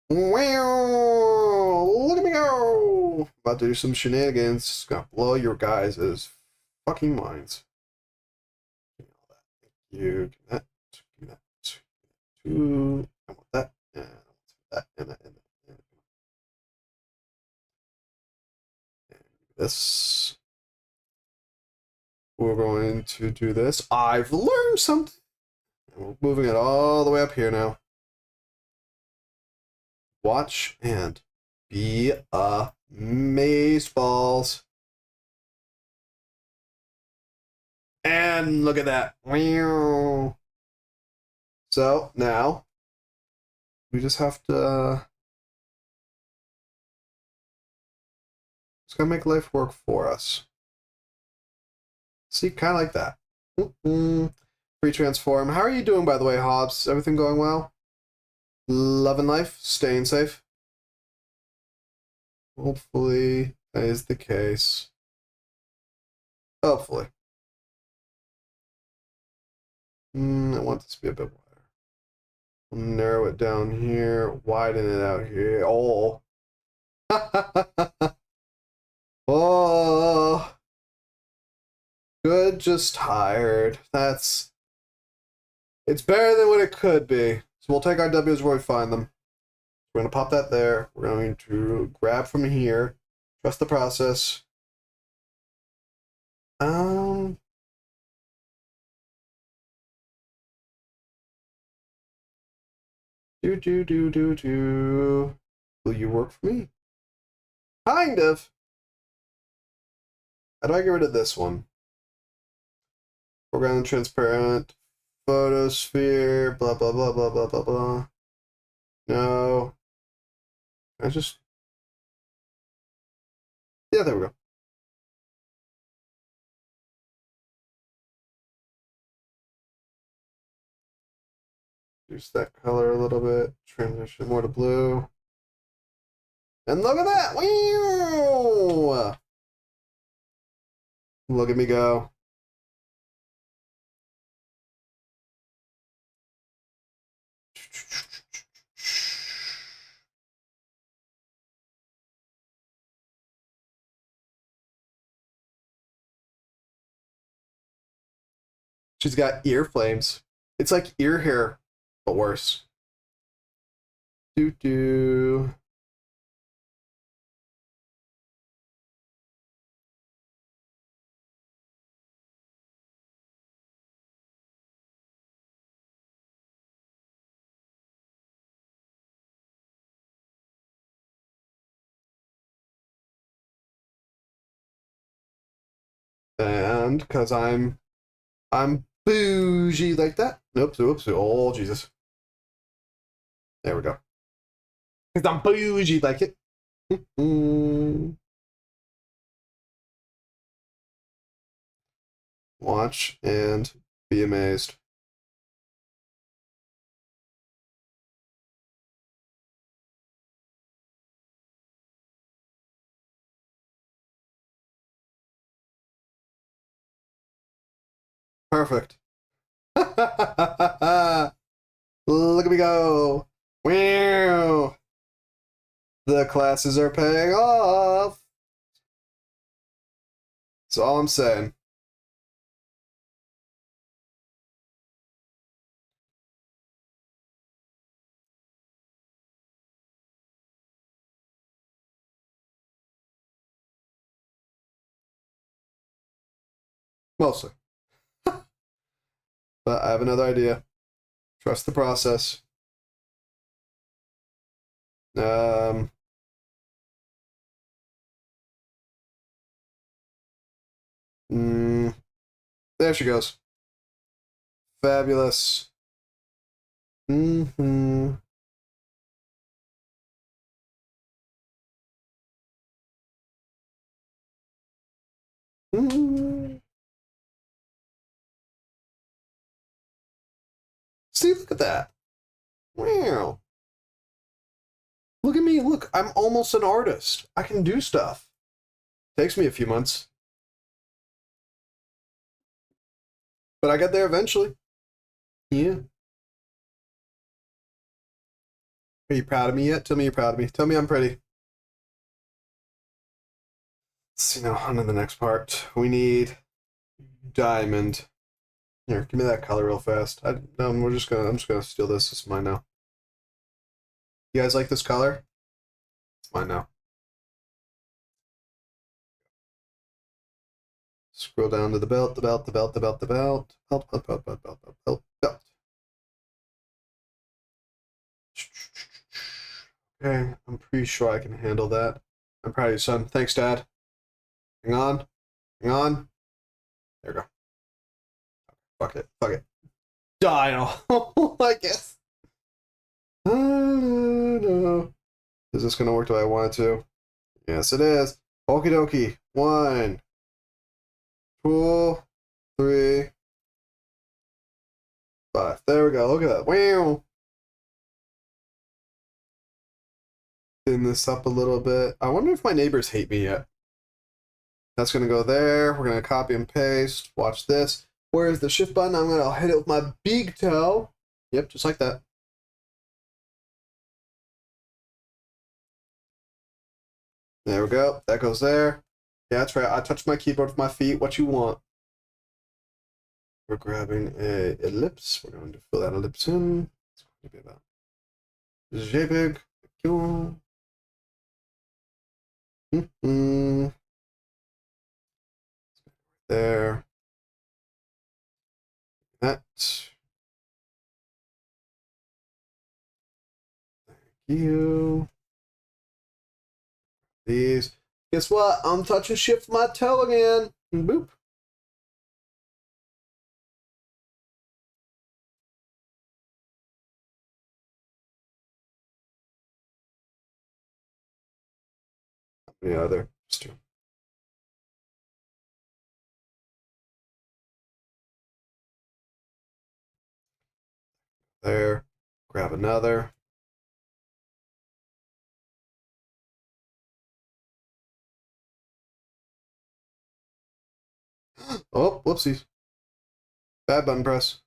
Wow. Look at me go. About to do some shenanigans. It's gonna blow your guys' fucking minds. You give that. Give that. Two. I want that. And that. And that. And that. And this. We're going to do this. I've learned something. We're moving it all the way up here now. Watch and be amazed, balls. And look at that. So now we just have to it's gonna make life work for us. See, kind of like that. Free transform. How are you doing, by the way, Hobbs? Everything going well? Loving life? Staying safe? Hopefully that is the case. Hopefully. I want this to be a bit wider. We'll narrow it down here. Widen it out here. Oh. Oh. Good, just tired. It's better than what it could be. So we'll take our W's where we find them. We're going to pop that there. We're going to grab from here. Trust the process. Will you work for me? Kind of. How do I get rid of this one? Foreground transparent, photosphere, blah, blah, blah, blah, blah, blah, blah. No. Yeah, there we go. Reduce that color a little bit, transition more to blue. And look at that! Wow! Look at me go. She's got ear flames. It's like ear hair, but worse. Doo-doo. And because I'm bougie like that. Oops, oops. Oh, Jesus. There we go. Because I'm bougie like it. Watch and be amazed. Perfect. Look at me go. Wow. The classes are paying off. That's all I'm saying. Mostly. But I have another idea. Trust the process. There she goes. Fabulous. Mm-hmm. Mm-hmm. See, look at that. Wow. Look at me. Look, I'm almost an artist. I can do stuff. Takes me a few months. But I get there eventually. Yeah. Are you proud of me yet? Tell me you're proud of me. Tell me I'm pretty. Let's see now, on to the next part. We need diamond. Here, give me that color real fast. I'm just gonna steal this. It's mine now. You guys like this color? It's mine now. Scroll down to the belt, the belt, the belt, the belt, the belt, belt, belt, belt, belt, belt, belt, belt, belt. Okay, I'm pretty sure I can handle that. I'm proud of you, son. Thanks, Dad. Hang on. Hang on. There we go. Fuck it. Fuck it. Die. I guess. No. Is this gonna work the way I want it to? Yes, it is. Okie dokie. 1, 2, 3, 5. There we go. Look at that. Wow. Thin this up a little bit. I wonder if my neighbors hate me yet. That's gonna go there. We're gonna copy and paste. Watch this. Where's the shift button? I'm gonna hit it with my big toe. Yep, just like that. There we go. That goes there. Yeah, that's right. I touched my keyboard with my feet. What you want? We're grabbing a ellipse. We're going to fill that ellipse in. It's going to be about JPEG. There. That. Thank you. These. Guess what? I'm touching shift my toe again. Boop. The other. Just two. There. Grab another. Oh, whoopsies. Bad button press.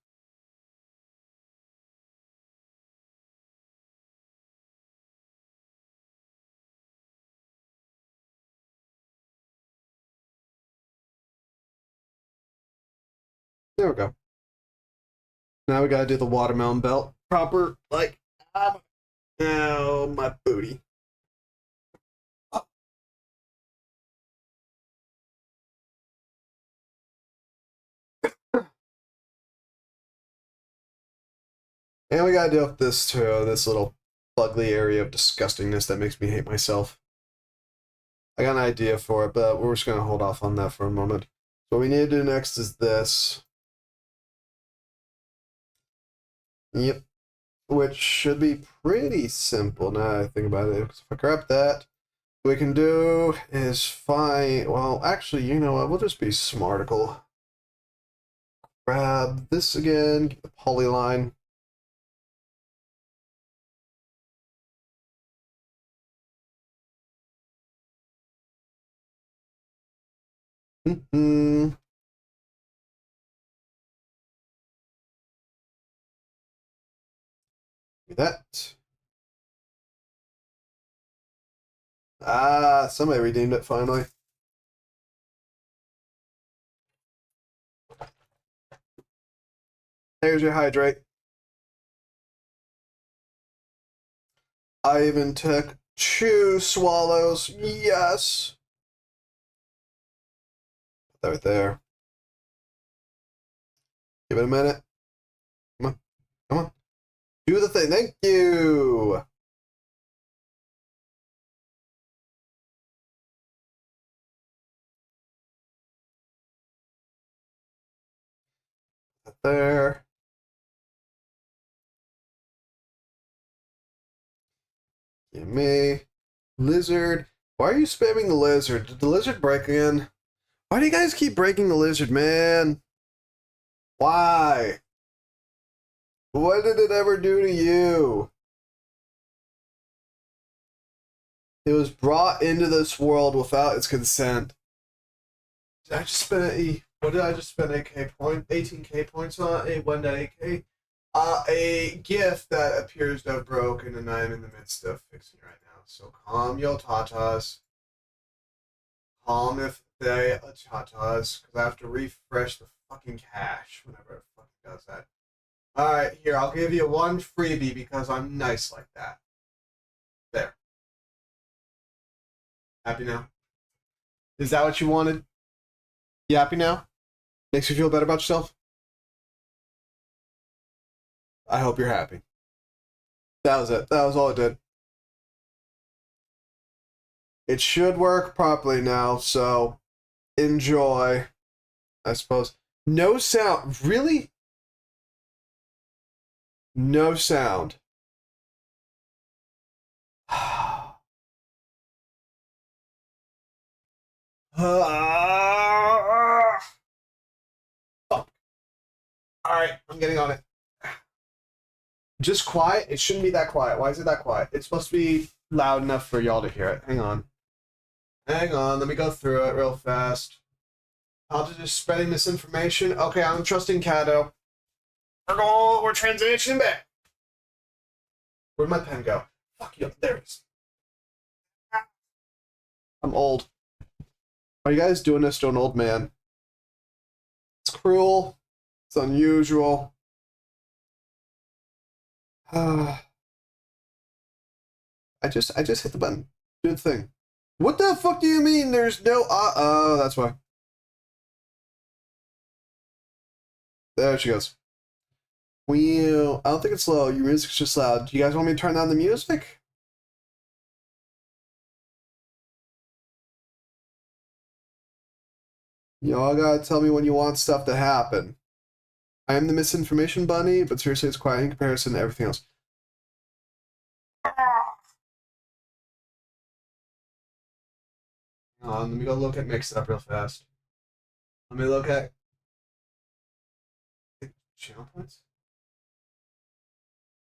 There we go. Now we gotta do the watermelon belt proper, like, oh, my booty. Oh. And we gotta deal with this too, this little ugly area of disgustingness that makes me hate myself. I got an idea for it, but we're just gonna hold off on that for a moment. So what we need to do next is this. Yep. Which should be pretty simple now that I think about it. If I grab that, what we can do is find, well, actually, you know what? We'll just be smarticle. Grab this again, get the polyline. That. Ah, somebody redeemed it finally. There's your hydrate. I even took 2 swallows. Yes. Put that right there. Give it a minute. Come on. Come on. Do the thing. Thank you. Put that there. Give me. Lizard. Why are you spamming the lizard? Did the lizard break again? Why do you guys keep breaking the lizard, man? Why? What did it ever do to you? It was brought into this world without its consent. Did I just spend what did I just spend 18K points on? 1.8K? a gift that appears to have broken, and I'm in the midst of fixing it right now. So calm your tatas. Calm if they are tatas, because I have to refresh the fucking cache whenever it fucking does that. Alright, here, I'll give you one freebie because I'm nice like that. There. Happy now? Is that what you wanted? You happy now? Makes you feel better about yourself? I hope you're happy. That was it. That was all it did. It should work properly now, so enjoy, I suppose. No sound. Really? No sound. Fuck. Alright, I'm getting on it. Just quiet? It shouldn't be that quiet. Why is it that quiet? It's supposed to be loud enough for y'all to hear it. Hang on. Hang on, let me go through it real fast. I'll just spreading misinformation. Okay, I'm trusting Kato. We're transitioning back. Where'd my pen go? Fuck you. There it is. I'm old. Are you guys doing this to an old man? It's cruel. It's unusual. I just hit the button. Do the thing. What the fuck do you mean there's no oh, that's why. There she goes. Well, I don't think it's low. Your music's just loud. Do you guys want me to turn down the music? Y'all gotta tell me when you want stuff to happen. I am the misinformation bunny, but seriously, it's quiet in comparison to everything else. Let me go look at Mix It Up real fast. Let me look at channel points.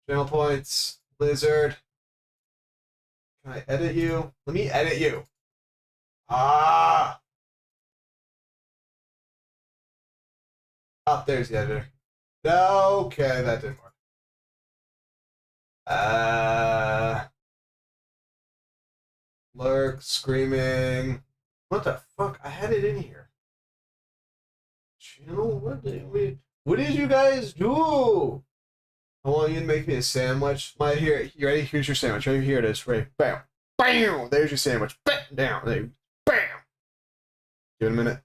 Channel points, Lizard. Can I edit you? Let me edit you. Ah! Oh, there's the editor. Okay, that didn't work. Lurk, screaming. What the fuck? I had it in here. Channel? What did you guys do? I want you to make me a sandwich. Here, you ready? Here's your sandwich. Right here it is. Right. Bam. Bam! There's your sandwich. Bam! Down. There. Bam! Give it a minute.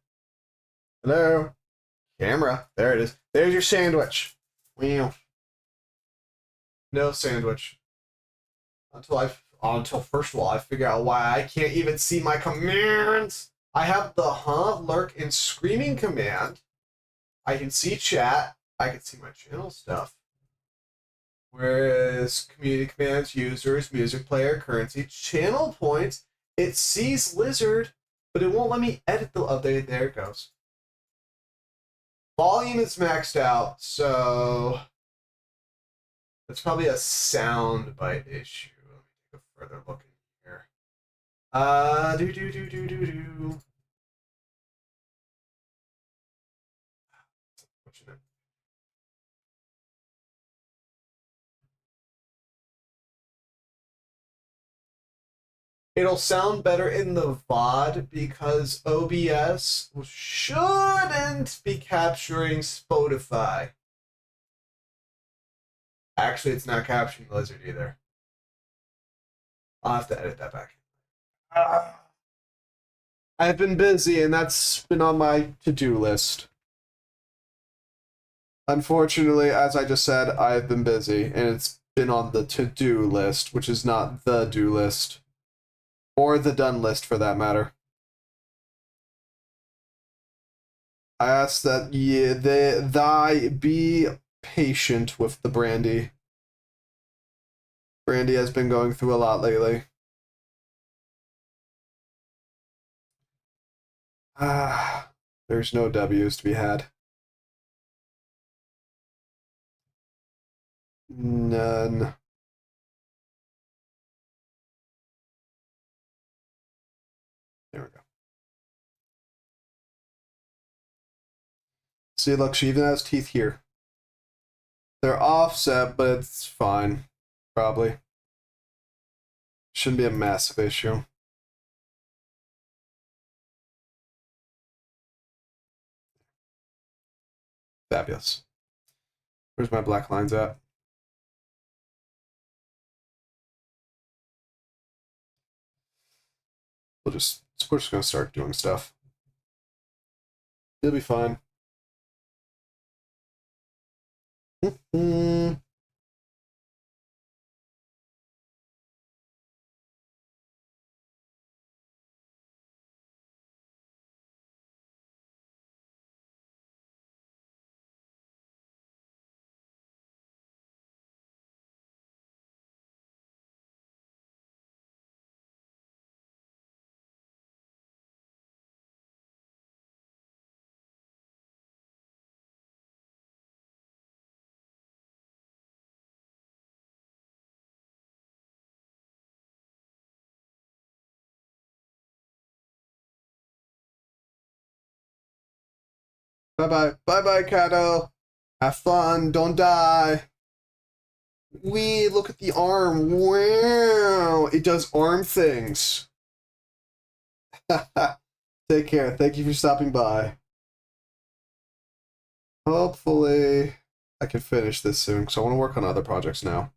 Hello? Camera. There it is. There's your sandwich. Wow. No sandwich. Until first of all, I figure out why I can't even see my commands. I have the lurk, and screaming command. I can see chat. I can see my channel stuff. Whereas community commands, users, music player, currency, channel points, it sees Lizard, but it won't let me edit the update. There it goes. Volume is maxed out, so that's probably a sound bite issue. Let me take a further look in here. It'll sound better in the VOD because OBS shouldn't be capturing Spotify. Actually, it's not capturing Lizard either. I'll have to edit that back. I've been busy, and that's been on my to-do list. Unfortunately, as I just said, I've been busy, and it's been on the to-do list, which is not the do list. Or the done list, for that matter. I ask that thy be patient with the Brandy. Brandy has been going through a lot lately. There's no W's to be had. None. There we go. See, look, she even has teeth here. They're offset, but it's fine. Probably. Shouldn't be a massive issue. Fabulous. Where's my black lines at? We're just gonna start doing stuff. It'll be fine. Bye-bye. Bye-bye, Kato. Have fun. Don't die. Wee, look at the arm. Wow. It does arm things. Take care. Thank you for stopping by. Hopefully, I can finish this soon, because I want to work on other projects now.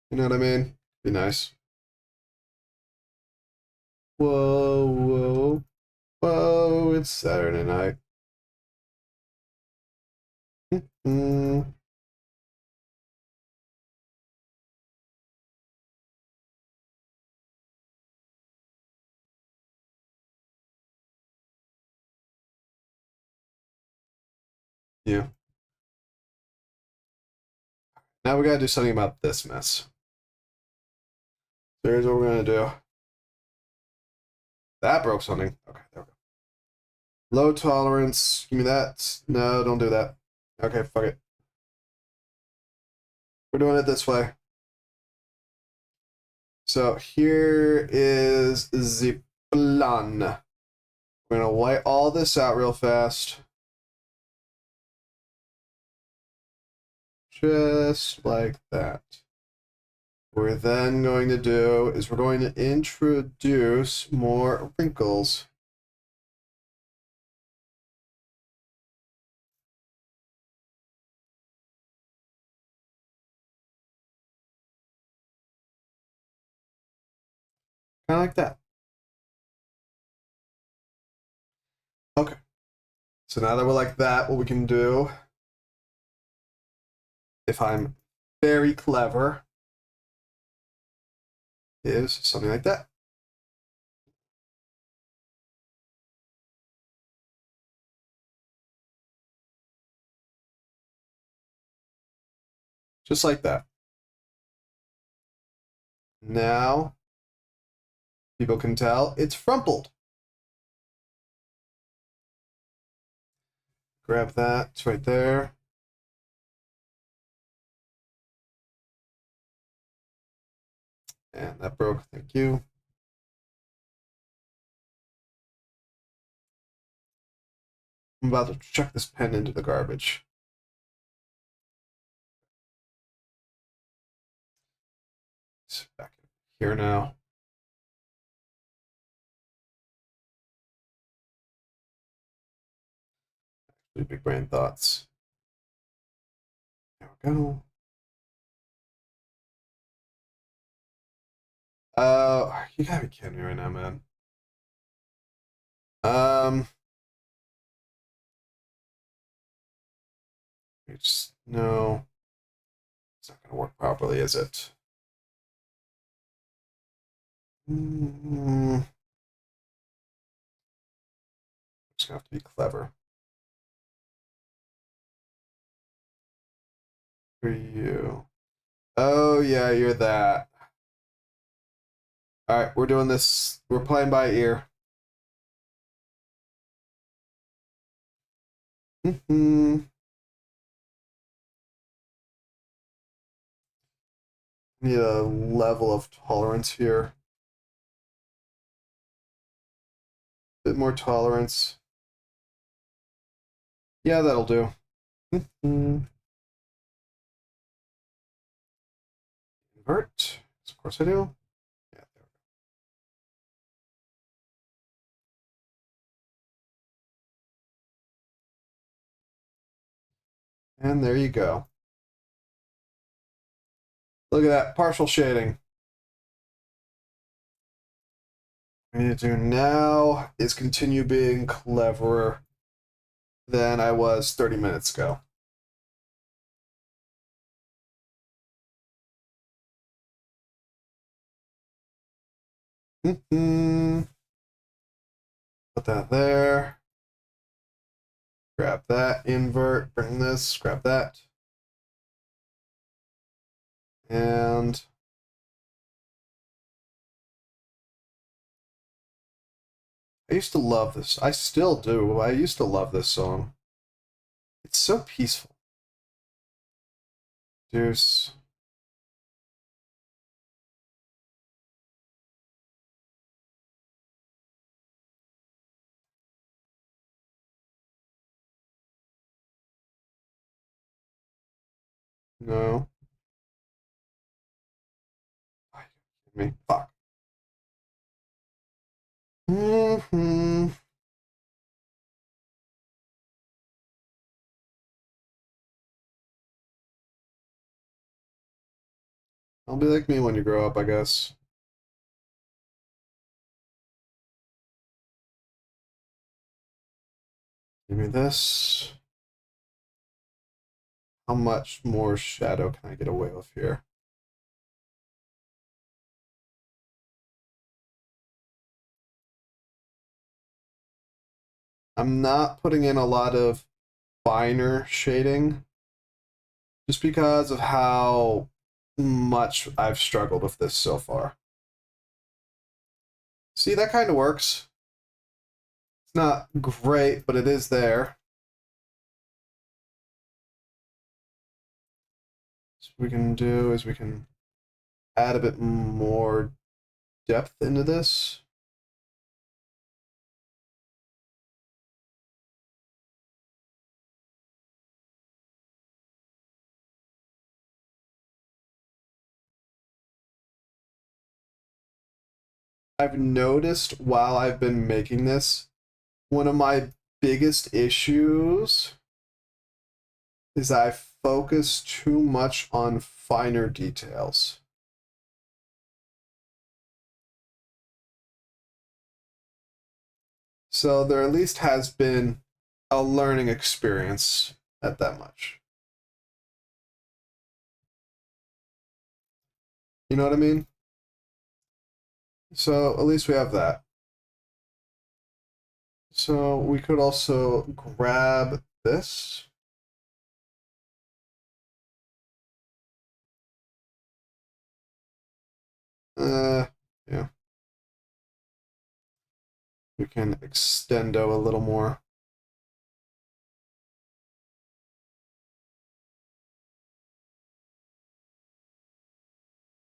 You know what I mean? Be nice. Whoa, whoa. Whoa, it's Saturday night. Yeah. Now we gotta do something about this mess. So here's what we're gonna do. That broke something. Okay, there we go. Low tolerance. Give me that. No, don't do that. Okay, fuck it. We're doing it this way. So here is the plan. We're gonna white all this out real fast. Just like that. What we're then going to do is we're going to introduce more wrinkles. Kind of like that. Okay. So now that we're like that, what we can do, if I'm very clever, is something like that. Just like that. Now, people can tell it's frumpled. Grab that, it's right there. And that broke, thank you. I'm about to chuck this pen into the garbage. It's back here now. Big brain thoughts. There we go. You gotta be kidding me right now, man. It's no. It's not gonna work properly, is it? Just gonna have to be clever. For you. Oh yeah, you're that. Alright, we're doing this. We're playing by ear. Need a level of tolerance here. Bit more tolerance. Yeah, that'll do. Invert. Of course I do. Yeah, there we go. And there you go. Look at that partial shading. What I need to do now is continue being cleverer than I was 30 minutes ago. Put that there. Grab that, invert, bring this, grab that. And I used to love this. I still do. I used to love this song. It's so peaceful. Deuce. No. Are you kidding me? Fuck. I'll be like me when you grow up, I guess. Give me this. How much more shadow can I get away with here? I'm not putting in a lot of finer shading just because of how much I've struggled with this so far. See, that kind of works. It's not great, but it is there. So what we can do is we can add a bit more depth into this. I've noticed while I've been making this, one of my biggest issues is I focus too much on finer details. So there at least has been a learning experience at that much. You know what I mean? So at least we have that. So we could also grab this. Yeah. We can extendo a little more.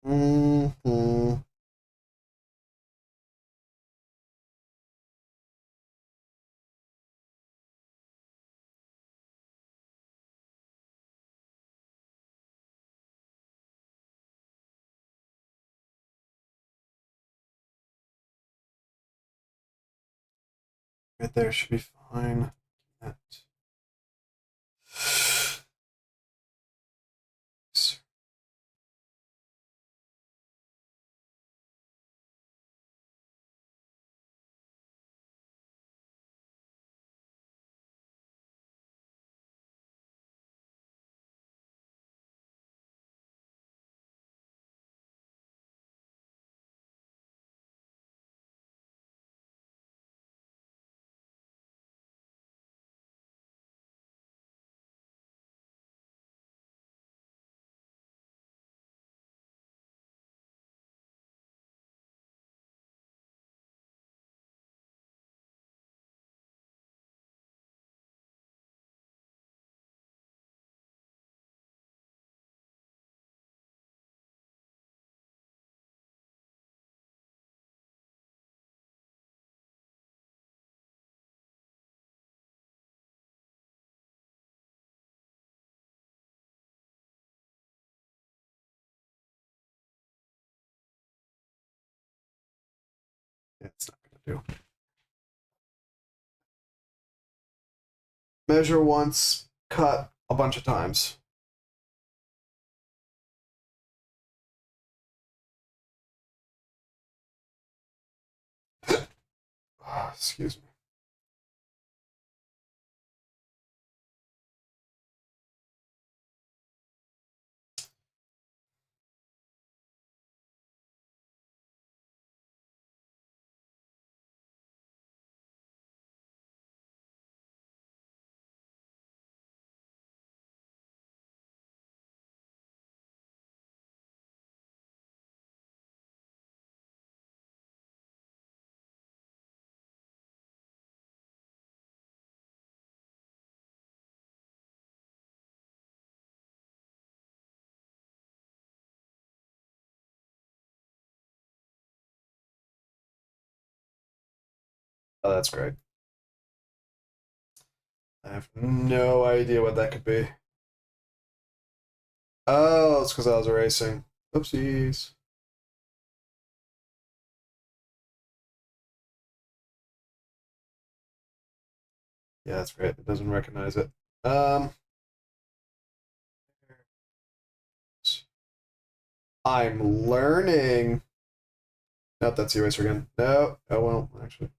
Mm-hmm. Right there should be fine. That. It's not gonna do. Measure once, cut a bunch of times. Excuse me. Oh, that's great. I have no idea what that could be. Oh, it's because I was erasing. Oopsies. Yeah, that's great. It doesn't recognize it. I'm learning. Nope, that's the eraser again. No, oh well, actually.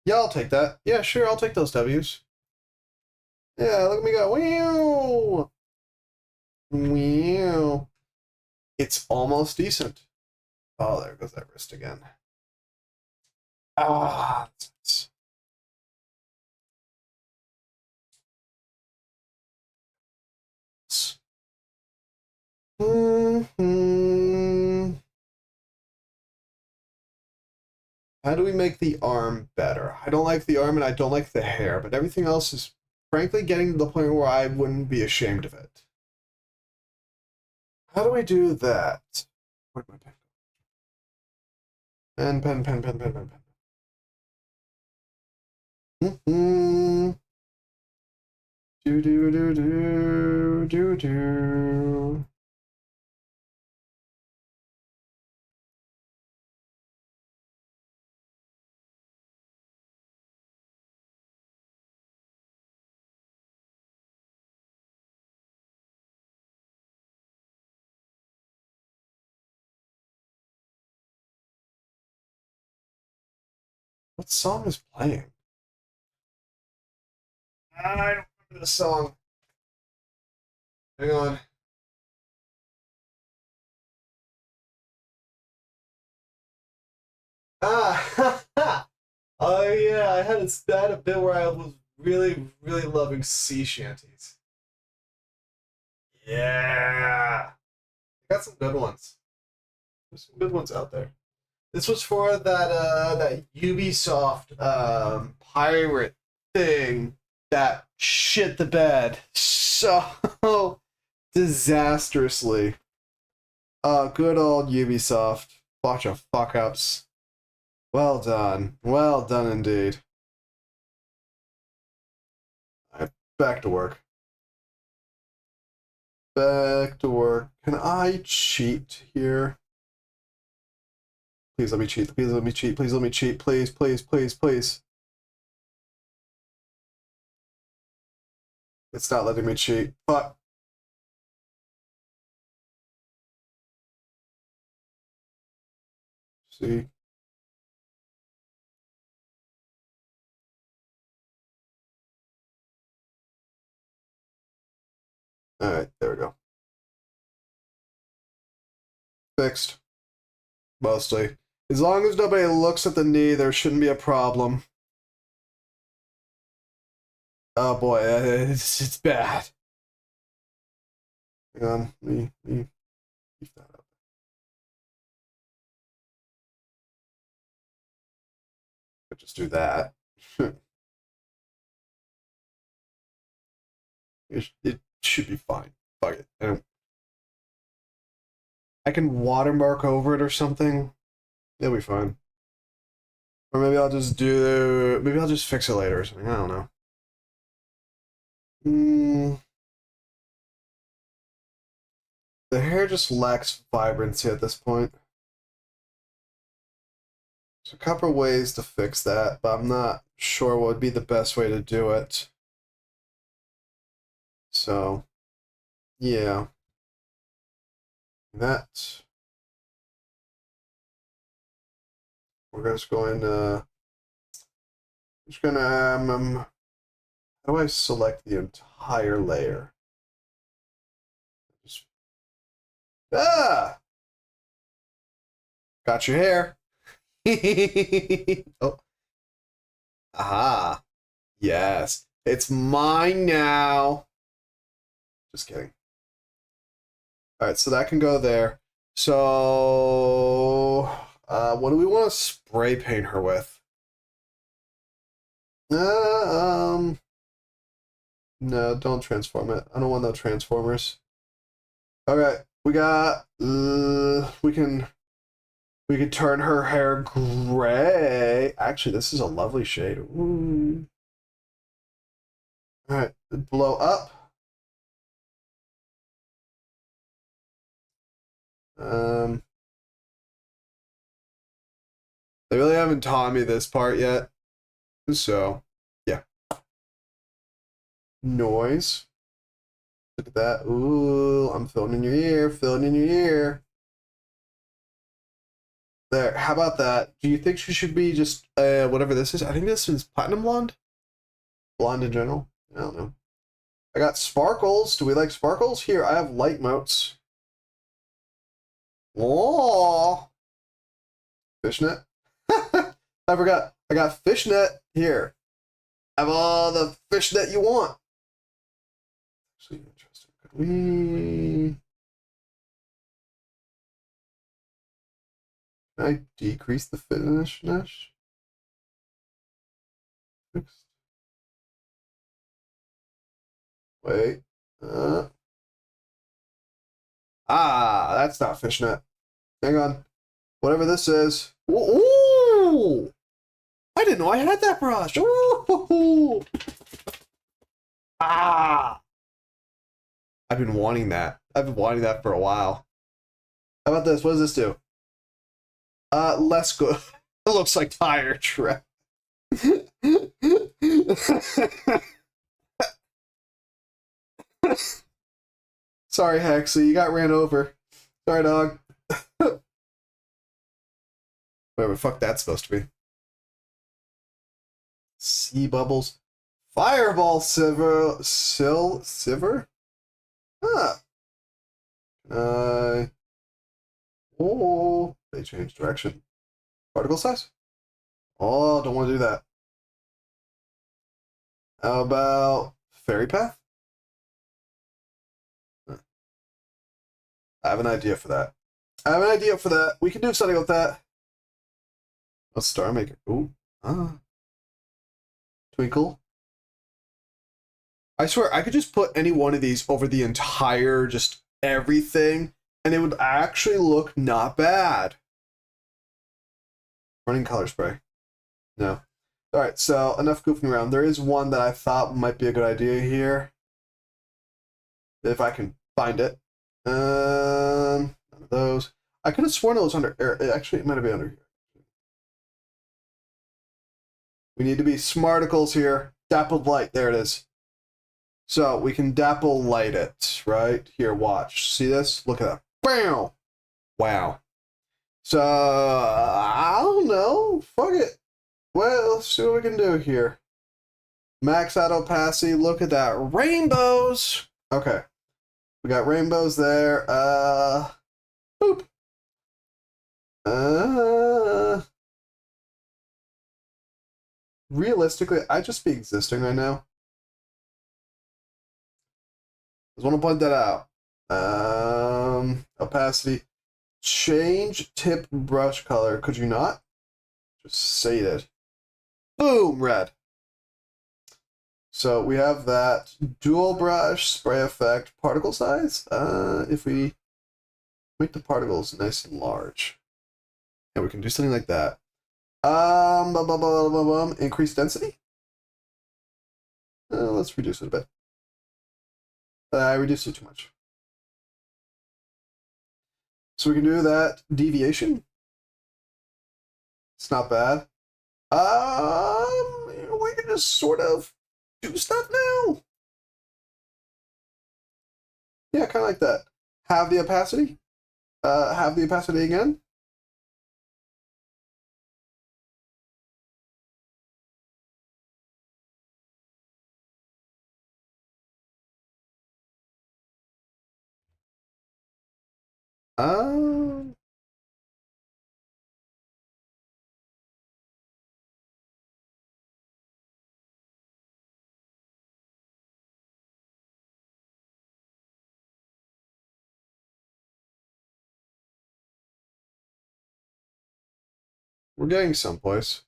Yeah, I'll take that. Yeah, sure, I'll take those W's. Yeah, look at me go. Wow. Wow. It's almost decent. Oh, there goes that wrist again. Ah, that's nice. How do we make the arm better? I don't like the arm and I don't like the hair, but everything else is frankly getting to the point where I wouldn't be ashamed of it. How do we do that? Where'd my pen go? Pen. Do. What song is playing? I don't remember the song. Hang on. Ah, oh yeah, I had a bit where I was really loving sea shanties. Yeah, I got some good ones. There's some good ones out there. This was for that Ubisoft pirate thing that shit the bed so disastrously. Good old Ubisoft. Bunch of fuck ups. Well done. Well done indeed. Alright, back to work. Back to work. Can I cheat here? Please let me cheat. Please let me cheat. Please let me cheat. Please. It's not letting me cheat. Fuck. See? Alright, there we go. Fixed. Mostly. As long as nobody looks at the knee, there shouldn't be a problem. Oh boy, it's bad. Hang on, me keep that up. I'll just do that. It should be fine. Fuck it. I can watermark over it or something. It'll be fine. Or maybe I'll just fix it later or something. I don't know. The hair just lacks vibrancy at this point. There's a couple ways to fix that, but I'm not sure what would be the best way to do it. So, yeah. That. We're just going to. Just gonna. How do I select the entire layer? Just, got your hair. Oh. Aha. Yes. It's mine now. Just kidding. Alright, so that can go there. So what do we want to spray paint her with? No, don't transform it. I don't want no transformers. Okay, we got we can turn her hair gray. Actually, this is a lovely shade. Ooh. All right, blow up. They really haven't taught me this part yet, so yeah. Noise. Look at that. Ooh, I'm filling in your ear, filling in your ear. There. How about that? Do you think she should be just whatever this is? I think this is platinum blonde. Blonde in general. I don't know. I got sparkles. Do we like sparkles? Here, I have light motes. Oh, fishnet. I forgot. I got fishnet here. I have all the fishnet you want. Actually, interesting. Could we? Can I decrease the fishness? Fixed. Wait. That's not fishnet. Hang on. Whatever this is. Ooh! I didn't know I had that brush. Ooh! Ah! I've been wanting that. I've been wanting that for a while. How about this? What does this do? Less good. It looks like tire tread. Sorry, Hexy, you got ran over. Sorry, dog. Whatever the fuck that's supposed to be. Sea bubbles. Fireball silver? Huh. Oh, they changed direction. Particle size? Oh, don't want to do that. How about fairy path? I have an idea for that. We can do something with that. A star maker. Ooh. Twinkle. I swear, I could just put any one of these over the entire, just everything, and it would actually look not bad. Running color spray. No. Alright, so enough goofing around. There is one that I thought might be a good idea here. If I can find it. None of those. I could have sworn it was under air. Actually, it might have been under here. We need to be smarticles here. Dappled light. There it is. So we can dapple light it, right? Here, watch. See this? Look at that. Bam! Wow. So, I don't know. Fuck it. Well, let's see what we can do here. Max out opacity. Look at that. Rainbows! Okay. We got rainbows there. Boop. Realistically, I just be existing right now. Just want to point that out. Opacity. Change tip brush color. Could you not? Just say it. Boom, red. So we have that dual brush, spray effect, particle size. If we make the particles nice and large, and we can do something like that. Increase density. Let's reduce it a bit. I reduced it too much. So we can do that deviation. It's not bad. We can just sort of do stuff now. Yeah, kind of like that. Have the opacity. Have the opacity again. Um, we're getting someplace.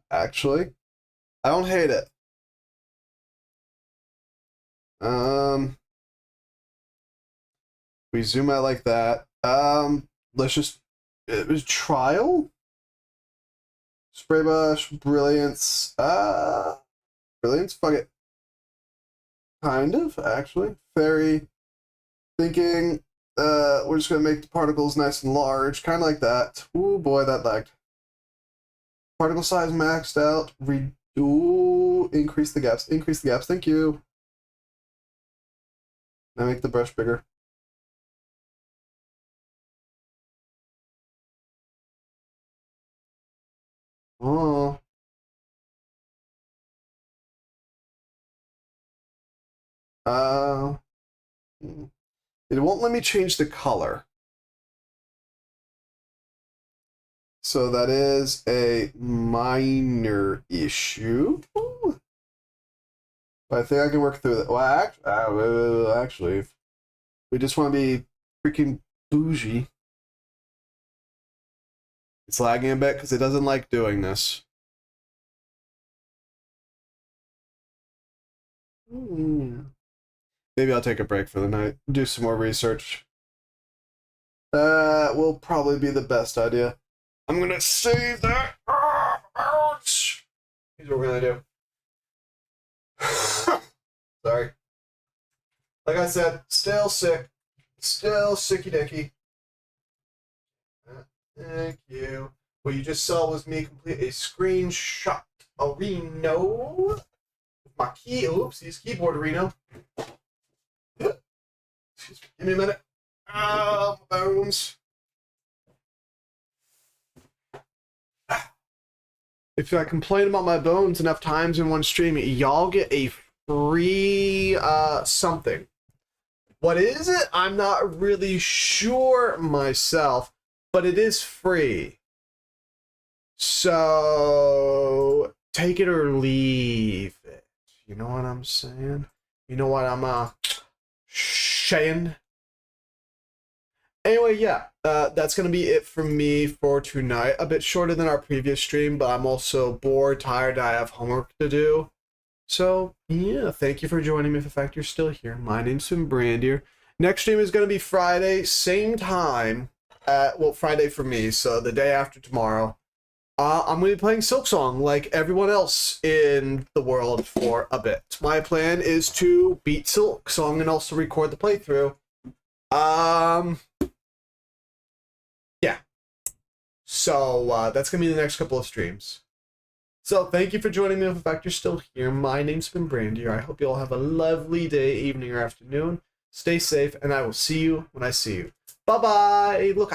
Actually, I don't hate it. We zoom out like that. Let's just it was trial. Spray brush, brilliance. Brilliance. Fuck it. Kind of actually. Fairy. Thinking. We're just gonna make the particles nice and large, kind of like that. Ooh boy, that lagged. Particle size maxed out. Increase the gaps. Increase the gaps. Thank you. Now make the brush bigger. Oh. It won't let me change the color. So that is a minor issue. But I think I can work through that. Well, actually, we just want to be freaking bougie. It's lagging a bit because it doesn't like doing this. Maybe I'll take a break for the night, do some more research. That will probably be the best idea. I'm gonna save that. Ouch! Here's what we're gonna do. Sorry. Like I said, still sick. Still sicky dicky. Thank you. What you just saw was me complete a screenshot Reno. My key. Oopsies, keyboard Reno. Excuse me. Give me a minute. My bones. If I complain about my bones enough times in one stream, y'all get a free something. What is it? I'm not really sure myself, but it is free. So take it or leave it. You know what I'm saying? You know what I'm saying? Anyway, yeah, that's going to be it from me for tonight. A bit shorter than our previous stream, but I'm also bored, tired, I have homework to do. So, yeah, thank you for joining me. If in fact you're still here, my name's Finn Brandier. Next stream is going to be Friday, same time, well, Friday for me, so the day after tomorrow. I'm going to be playing Silksong like everyone else in the world for a bit. My plan is to beat Silksong and also record the playthrough. Yeah. So, that's going to be the next couple of streams. So, thank you for joining me. If in fact you're still here, my name's Finn Brandier. I hope you all have a lovely day, evening, or afternoon. Stay safe, and I will see you when I see you. Bye-bye! Look,